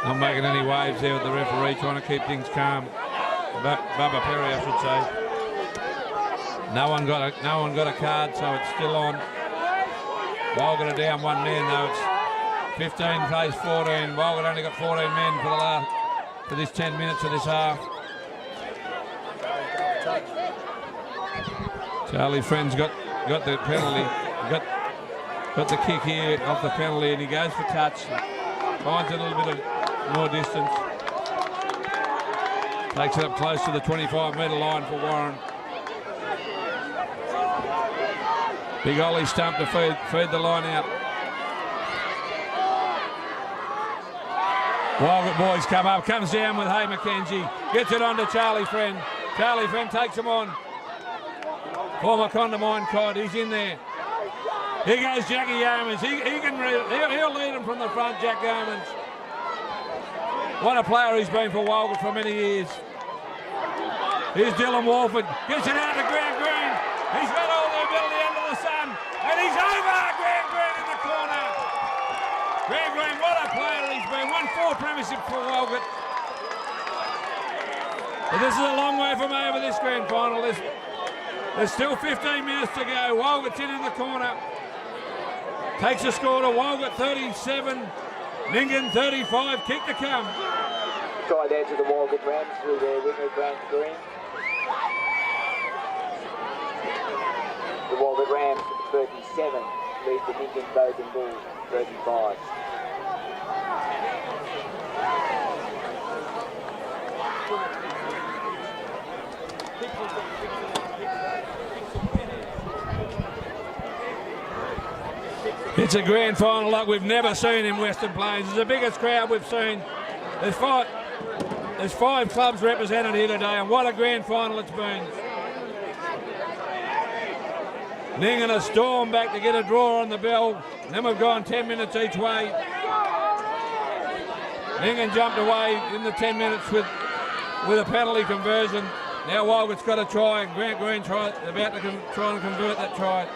not making any waves there with the referee, trying to keep things calm. Bubba Perry, I should say. No one got a card, so it's still on. Walgett are down one man though. It's 15 plays 14. Walgett only got 14 men for this 10 minutes of this half. Charlie Friend's got the penalty. Got the kick here off the penalty, and he goes for touch. Finds a little bit of more distance. Takes it up close to the 25-metre line for Warren. Big Ollie stump to feed the line out. Walgett boys come up, comes down with Hay McKenzie, gets it on to Charlie Friend. Charlie Friend takes him on. Former Condamine Cod, he's in there. Here goes Jackie Yeomans. He'll lead him from the front, Jack Yeomans. What a player he's been for Walgett for many years. Here's Dylan Walford. Gets it out to Grant Green. He's got all the ability under the sun. And he's over Grant Green in the corner. Grant Green, what a player he's been. Won 4 premierships for Walgett. But this is a long way from over this grand final. There's still 15 minutes to go. Walgett's in the corner. Takes a score to Walgett 37, Nyngan 35. Kick to come. Try there to the Walgett Rams through their winger Grant Green. The Walgett Rams 37 lead the Nyngan Bogan Bulls 35. It's a grand final like we've never seen in Western Plains. It's the biggest crowd we've seen. There's five clubs represented here today, and what a grand final it's been. Nyngan a storm back to get a draw on the bell. And then we've gone 10 minutes each way. Nyngan jumped away in the 10 minutes with a penalty conversion. Now Walgett's got a try, and Grant Green about to try and convert that try.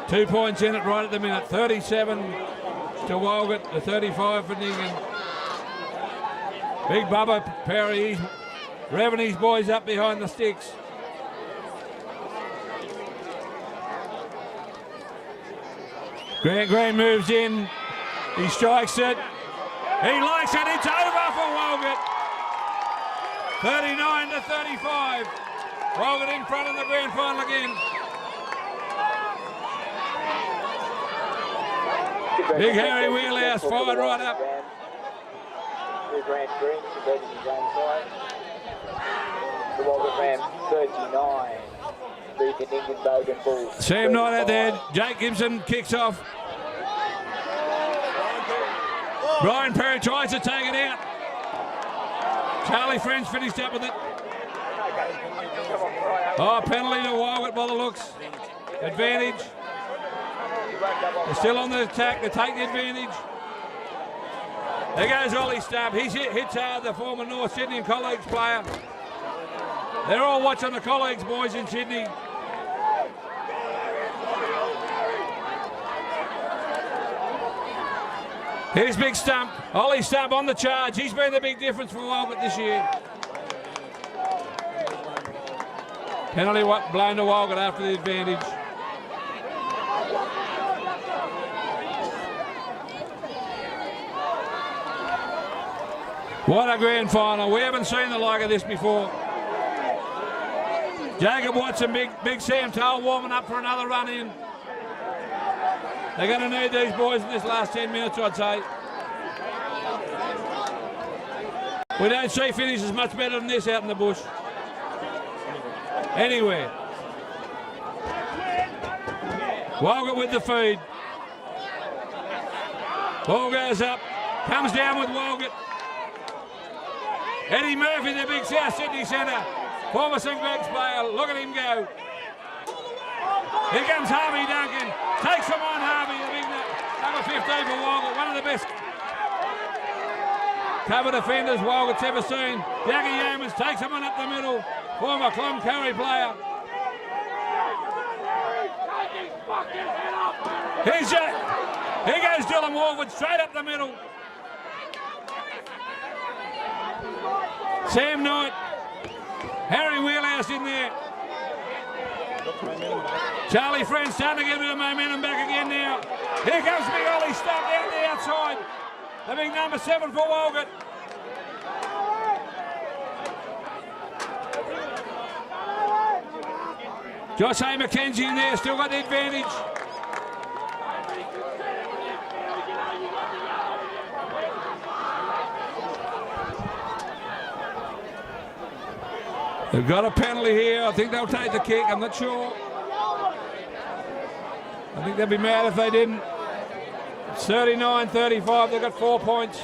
2 points in it right at the minute. 37 to Walgett, to 35 for Nyngan. Big Bubba Perry, revving his boys up behind the sticks. Grant Green moves in. He strikes it. He likes it. It's over for Walgett. 39 to 35. Walgett in front of the grand final again. Big Harry Wheelhouse fired right up. Grant Green converting his own side. The Walgett Rams 39. Beat the Nyngan Bogan Bulls. Sam Knight out there. Jake Gibson kicks off. Brian Perry tries to take it out. Charlie French finished up with it. Oh, penalty to Walgett by the looks. Advantage. They're still on the attack to take the advantage. There goes Ollie Stubb. He hits hard, the former North Sydney and Colleagues player. They're all watching the Colleagues boys in Sydney. Here's Big Stump. Ollie Stubb on the charge. He's been the big difference for Walgett this year. Penalty blown to Walgett after the advantage. What a grand final. We haven't seen the like of this before. Jacob Watson, big Sam Toll warming up for another run in. They're going to need these boys in this last 10 minutes, I'd say. We don't see finishes much better than this out in the bush. Anywhere. Walgett with the feed. Ball goes up. Comes down with Walgett. Eddie Murphy, the big South Sydney centre. Former St Greg's player. Look at him go. Here comes Harvey Duncan. Takes him on Harvey, the big number 15 for Walgett. One of the best. cover defenders Walgett's ever seen. Jackie Yeomans takes him on up the middle. Former Cloncarry player. Here's Jack. Here goes Dylan Warwood straight up the middle. Sam Knight. Harry Wheelhouse in there. Charlie Friend starting to get a bit of momentum back again now. Here comes big Ollie Stump down the outside. The big number 7 for Walgett. Josh A. McKenzie in there, still got the advantage. They've got a penalty here. I think they'll take the kick. I'm not sure. I think they'd be mad if they didn't. It's 39-35. They've got 4 points.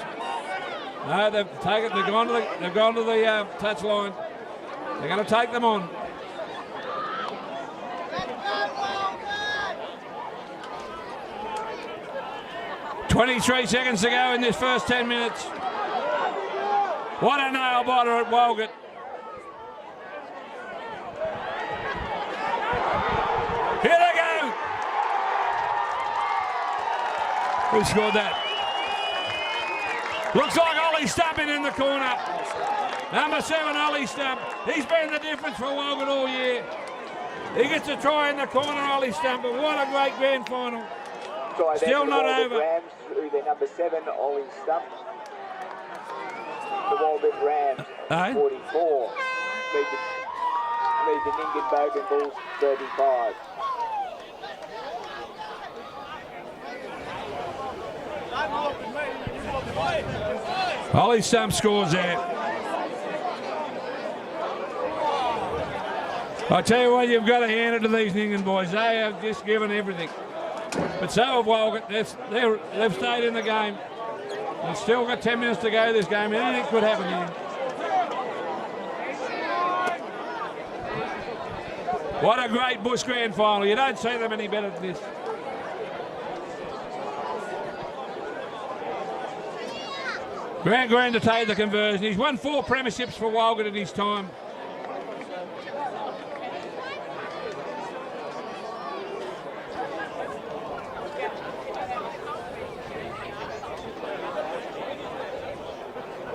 No, they've taken. They've gone to the touch line. They're going to take them on. "23 seconds to go in this first 10 minutes. What a nail biter at Walgett. Here they go. Who scored that? Looks like Ollie Stump in the corner. Number 7, Ollie Stump. He's been the difference for Walgett all year. He gets a try in the corner, Ollie Stump, but what a great grand final. Still not over. Rams through their number 7, Ollie Stump. The Walgett Rams, 44. Lead the Nyngan Bogan Bulls, 35. Ollie Stump scores there. I tell you what, you've got to hand it to these Nyngan boys. They have just given everything. But so have Walgett. They've stayed in the game. They've still got 10 minutes to go this game. Anything could happen here. What a great Bush grand final. You don't see them any better than this. Grant to take the conversion. He's won 4 premierships for Walgett in his time.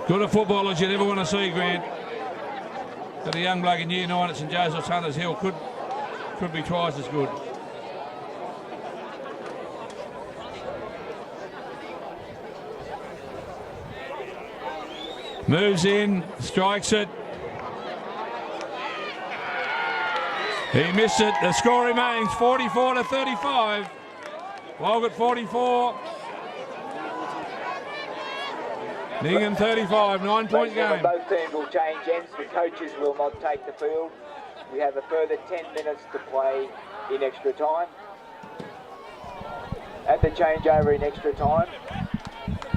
Good a footballer as you'd ever want to see, Grant. Got a young bloke in year 9 at St Joseph's Hunters Hill. Could be twice as good. Moves in, strikes it. He missed it. The score remains 44-35. Walgett 44. Nyngan 35, 9-point game. Both teams will change ends. The coaches will not take the field. We have a further 10 minutes to play in extra time. At the changeover in extra time,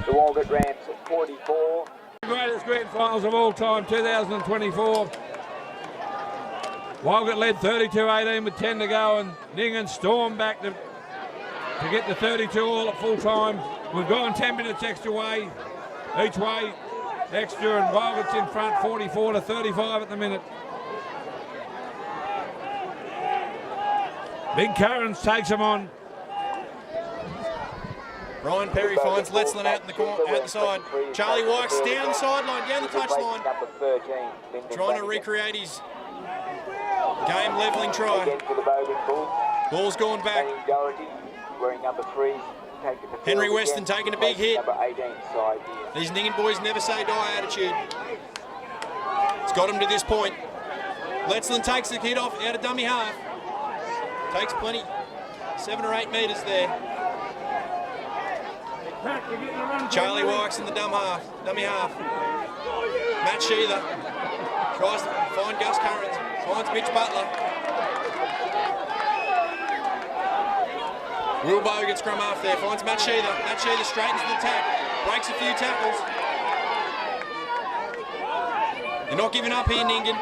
the Walgett Rams at 44. Greatest grand finals of all time, 2024. Walgett led 32-18 with 10 to go, and Nyngan stormed back to get the 32 all at full time. We've gone 10 minutes extra way, each way extra, and Walgett's in front 44-35 at the minute. Big Currans takes them on. Ryan Perry finds Letzland out the side. Charlie Wykes down the sideline, down the touchline. Trying to recreate his game levelling try. Ball's gone back. Henry Weston taking a big hit. These Nyngan boys never say die attitude. It's got him to this point. Letzland takes the hit off out of dummy half. Takes plenty, 7 or 8 metres there. Charlie Wykes in the dummy half. Matt Sheether tries to find Gus Currans, finds Mitch Butler. Will Bogan scrum half there, finds Matt Sheether. Matt Sheether straightens the attack, breaks a few tackles. They're not giving up here, Nyngan.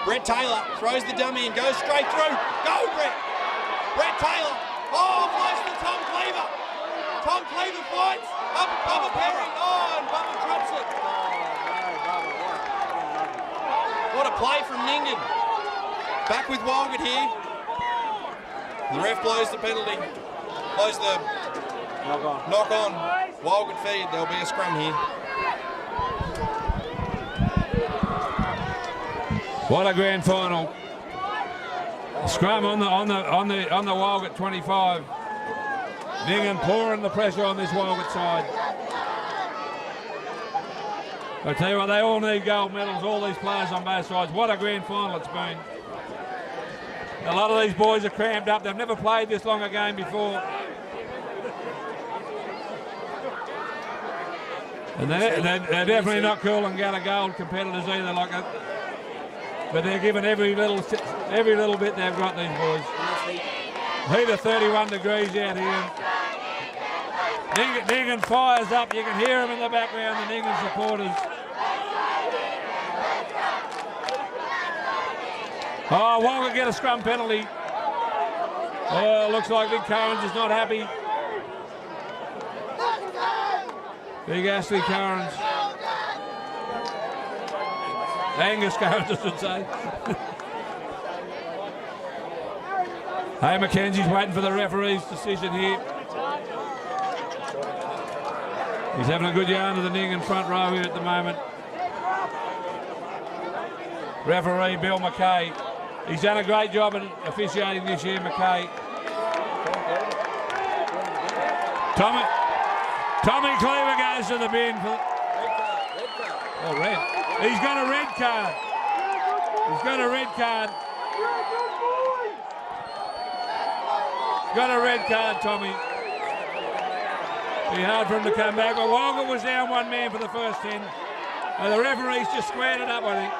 Brett Taylor throws the dummy and goes straight through. Go, Brett! Brett Taylor. Oh, flies to Tom Cleaver. Tom Cleaver fights. Up Bubba Perry. Oh, and Bubba drops it. play from Nyngan. Back with Walgett here. The ref blows the penalty. Blows the knock on. Walgett feed. There'll be a scrum here. What a grand final. Scrum on the Walgett 25. Nyngan pouring the pressure on this Walgett side. I tell you what, they all need gold medals, all these players on both sides. What a grand final it's been. A lot of these boys are crammed up. They've never played this long a game before. And they're definitely not cool and Gala Gold competitors either, like that. But they're giving every little bit they've got, these boys. Heat of 31 degrees out here. Nyngan fires up. You can hear them in the background, the Nyngan supporters. Oh, Walgett get a scrum penalty. Oh, looks like Big Currans is not happy. Big Ashley Currans. Angus Currans, I should say. Hey, Mackenzie's waiting for the referee's decision here. He's having a good yarn to the Nyngan front row here at the moment. Referee Bill McKay. He's done a great job in officiating this year, McKay. Tommy Cleaver goes to the bin for... Oh, red. He's got a red card. He's got a red card. Got a red card, Tommy. Be hard for him to come back, but Walgett was down one man for the first 10. And the referee's just squared it up, I think.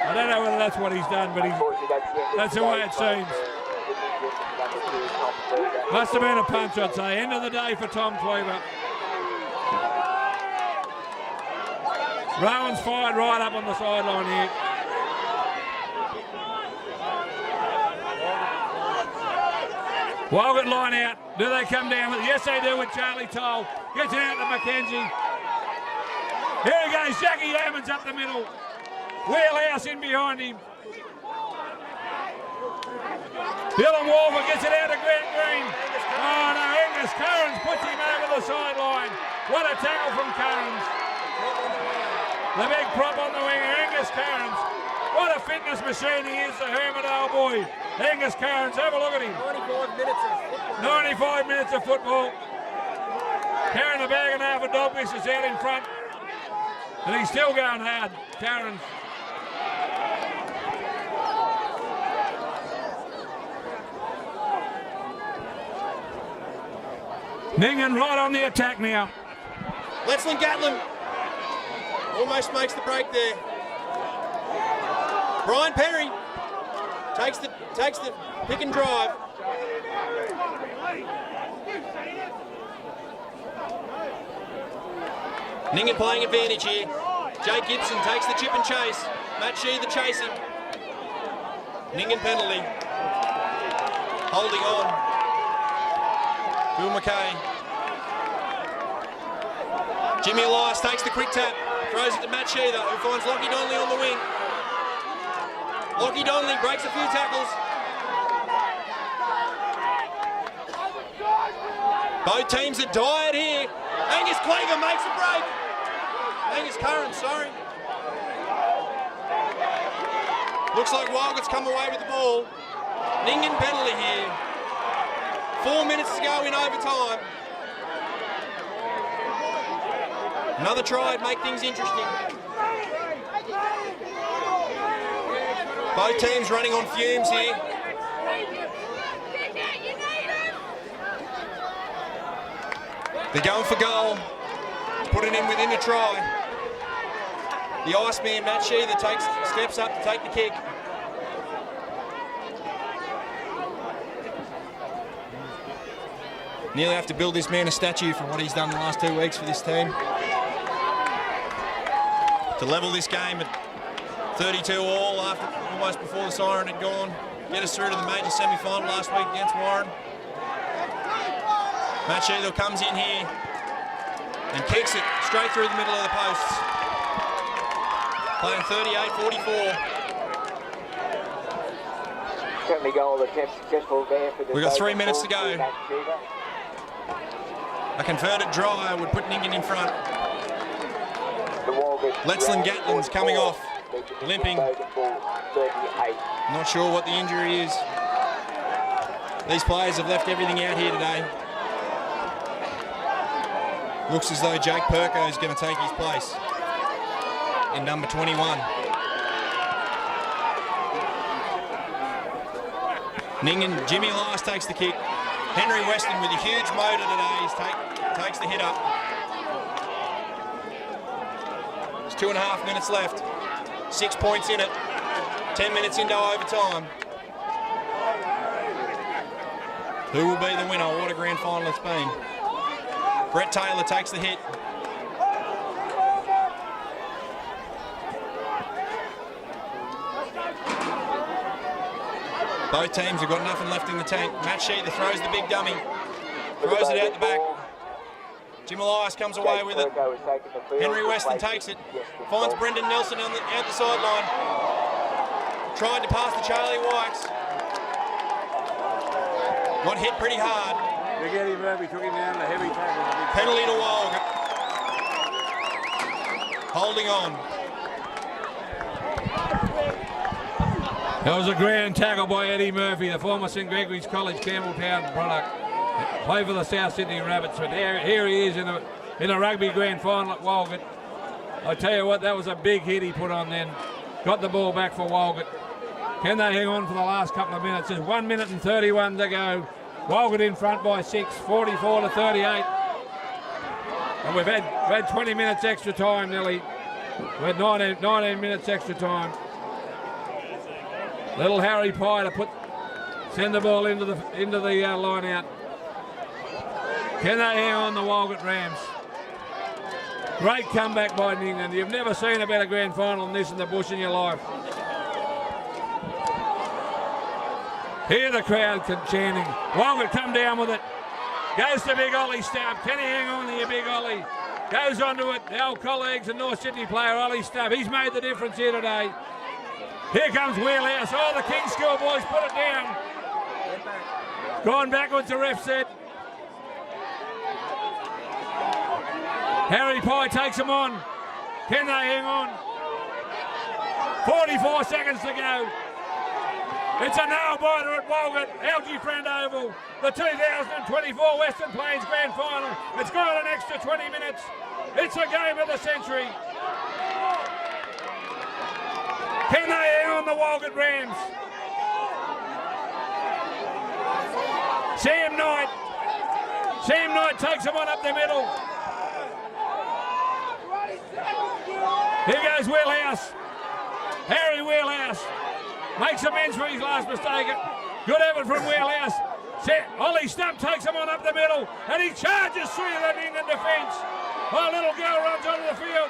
I don't know whether that's what he's done, but that's the way it seems. Must have been a punch, I'd say. End of the day for Tom Cleaver. Rowan's fired right up on the sideline here. Walgett line out. Do they come down with it? Yes, they do with Charlie Toll. Gets it out to Mackenzie. Here he goes. Jackie Hammond's up the middle. Wheelhouse in behind him. Dylan Wolfer gets it out to Grant Green. Oh no, Angus Currans puts him over the sideline. What a tackle from Currans. The big prop on the wing, Angus Currans. What a fitness machine he is, the Hermit old boy. Angus Currans, have a look at him. 95 minutes of football. Carrying a bag and a half of dog biscuits out in front. And he's still going hard, Currans. Nyngan right on the attack now. Letzlin Gatlin almost makes the break there. Brian Perry takes the pick and drive. Nyngan playing advantage here. Jake Gibson takes the chip and chase. Matt Shee the chasing. Nyngan penalty. Holding on. Bill McKay. Jimmy Elias takes the quick tap. Throws it to Matt Shee, who finds Lockie Donnelly on the wing. Lockie Donnelly breaks a few tackles. Both teams are tired here. Angus Cleaver makes a break. Angus Currans, sorry. Looks like Walgett's come away with the ball. Nyngan penalty here. 4 minutes to go in overtime. Another try to make things interesting. Both teams running on fumes here. They're going for goal. Putting in within a try. The Iceman, Matt Shee, that steps up to take the kick. Nearly have to build this man a statue for what he's done the last 2 weeks for this team. To level this game at 32 all after almost before the siren had gone. Get us through to the major semi-final last week against Warren. Matt Sheethel comes in here and kicks it straight through the middle of the posts. playing 38-44. Certainly goal attempt successful there for the... We've got 3 Bogan minutes to Bulls. go. A converted dryer would put Nyngan in front. The Walgett Letzlin Gatlin's coming off, limping. Bogan Bulls, 38. Not sure what the injury is. These players have left everything out here today. Looks as though Jake Perko is going to take his place in number 21. Nyngan, Jimmy Elias takes the kick. Henry Weston with a huge motor today takes the hit up. There's 2.5 minutes left. 6 points in it. 10 minutes into overtime. Who will be the winner? What a grand final it's been. Brett Taylor takes the hit. Both teams have got nothing left in the tank. Matt Sheether throws the big dummy. Throws it out the back. Jim Elias comes away with it. Henry Weston takes it. Finds Brendan Nelson out the sideline. Tried to pass to Charlie Wykes. Got hit pretty hard. Rugby took him down the heavy tackle. Penalty to Walgett. Holding on. That was a grand tackle by Eddie Murphy, the former St Gregory's College Campbelltown product. Played for the South Sydney Rabbits, but here he is in a rugby grand final at Walgett. I tell you what, that was a big hit he put on then. Got the ball back for Walgett. Can they hang on for the last couple of minutes? There's 1 minute and 31 to go. Walgett in front by 6, 44-38. And we've had 20 minutes extra time nearly. We had 19 minutes extra time. Little Harry Pye to send the ball into the line out. Can they hang on the Walgett Rams? Great comeback by Nyngan. You've never seen a better grand final than this in the bush in your life. Hear the crowd chanting. Walgett come down with it. Goes to Big Ollie Stubb. Can he hang on to your Big Ollie? Goes onto it. The old colleagues and North Sydney player Ollie Stubb. He's made the difference here today. Here comes Wheelhouse. Oh, the King's School boys put it down. Gone backwards, the ref said. Harry Pye takes them on. Can they hang on? 44 seconds to go. It's a nail-biter at Walgett, Algy Friend Oval, the 2024 Western Plains Grand Final. It's got an extra 20 minutes. It's a game of the century. Can they hang on the Walgett Rams? Sam Knight takes them on up the middle. Here goes Wheelhouse. Harry Wheelhouse makes amends for his last mistake. Good effort from Wheelhouse. Ollie Stubb takes him on up the middle, and he charges through the Nyngan defence. Oh, little girl runs onto the field.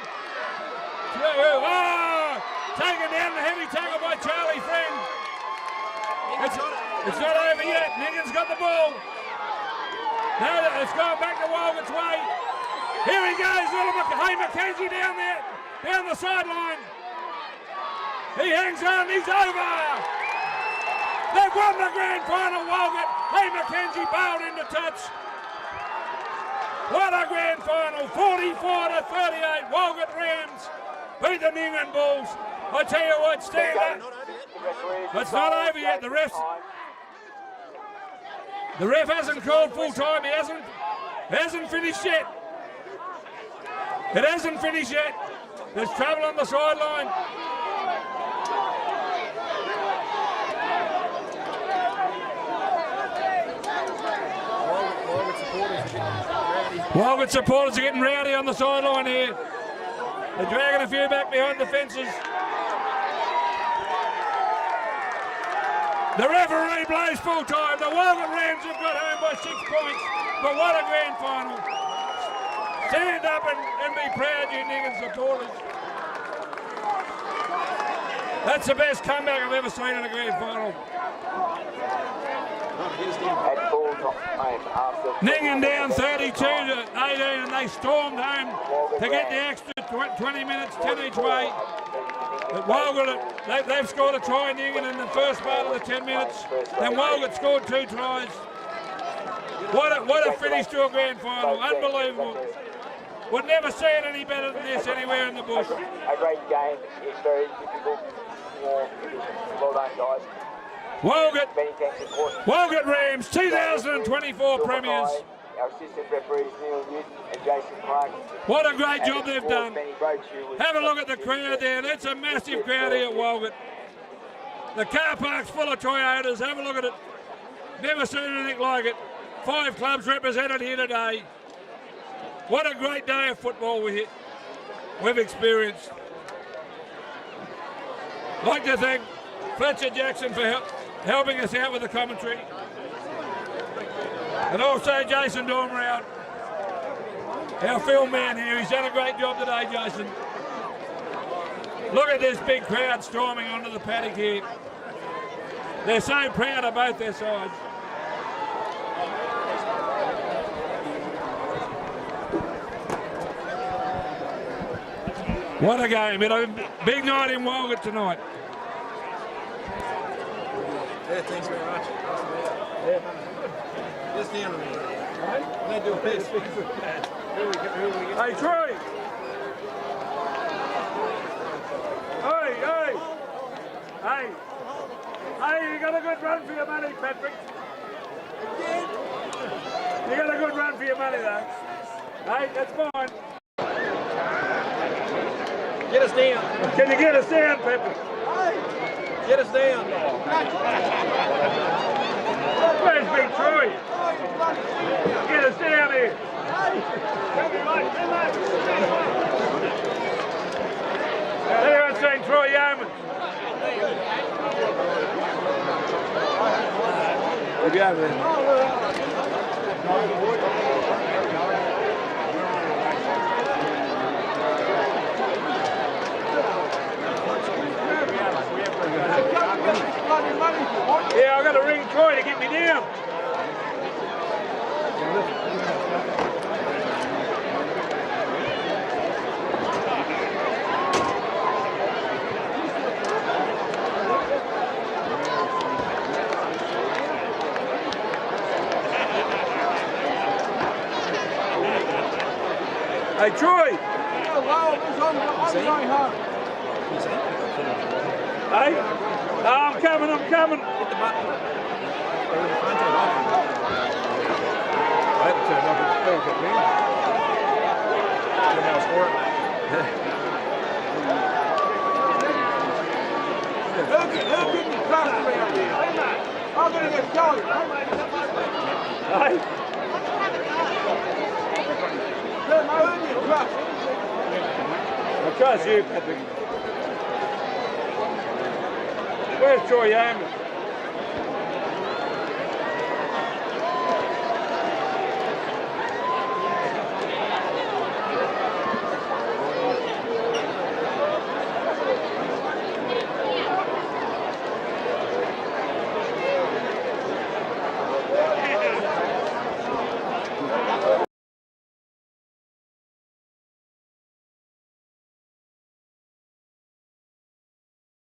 Oh, taken down, the heavy tackle by Charlie Friend. It's not over yet. Nyngan's got the ball. No, it's going back to Walgett's way. Here he goes, Hey McKenzie down there, down the sideline. He hangs on, he's over. They've won the grand final, Walgett. Hey McKenzie bailed into touch. What a grand final, 44-38. Walgett Rams beat the Nyngan Bulls. I tell you what, stand up. It's not over yet. The ref hasn't called full time. He hasn't finished yet. It hasn't finished yet. There's trouble on the sideline. Walgett supporters are getting rowdy on the sideline here. They're dragging a few back behind the fences. The referee blows full time. The Walgett Rams have got home by 6 points. But what a grand final. Stand up and be proud, you Nyngan supporters. That's the best comeback I've ever seen in a grand final. Nyngan down 32-18, and they stormed home to get the extra 20 minutes, 10 each way. But Walgett, they've scored a try in Nyngan in the first part of the 10 minutes. Then Walgett scored 2 tries. What a finish to a grand final. Unbelievable. Would never see it any better than this anywhere in the bush. A great game. It's very difficult. Well done, guys. Walgett Rams, 2024 premiers. Our assistant referees Neil Newton and Jason Clark. What a great job they've done. Have a look at the crowd there. That's a massive crowd here at Walgett. The car park's full of Toyotas. Have a look at it. Never seen anything like it. 5 clubs represented here today. What a great day of football we've experienced. I'd like to thank Fletcher Jackson for helping us out with the commentary. And also Jason Dormer, our film man here. He's done a great job today, Jason. Look at this big crowd storming onto the paddock here. They're so proud of both their sides. What a game. It's a big night in Walgett tonight. Yeah, thanks very much. Just down a minute. I'm going to do a piece. Hey, Troy! Hey, you got a good run for your money, Patrick. You got a good run for your money, though. Hey, that's fine. Get us down. Can you get us down, Patrick? Get us down. Where's Big Troy? Get us down here. Anyone's seen Troy Yeoman? We'll be over there. Yeah, I've got to ring Troy to get me down. Hey, Troy! Hey? Oh, I'm coming. Hit the button. I had to turn off his phone at me. Who can you trust around here? I'm going to get going. Hey? Who do you trust? I trust you, Patrick. Where's Troy Yeoman?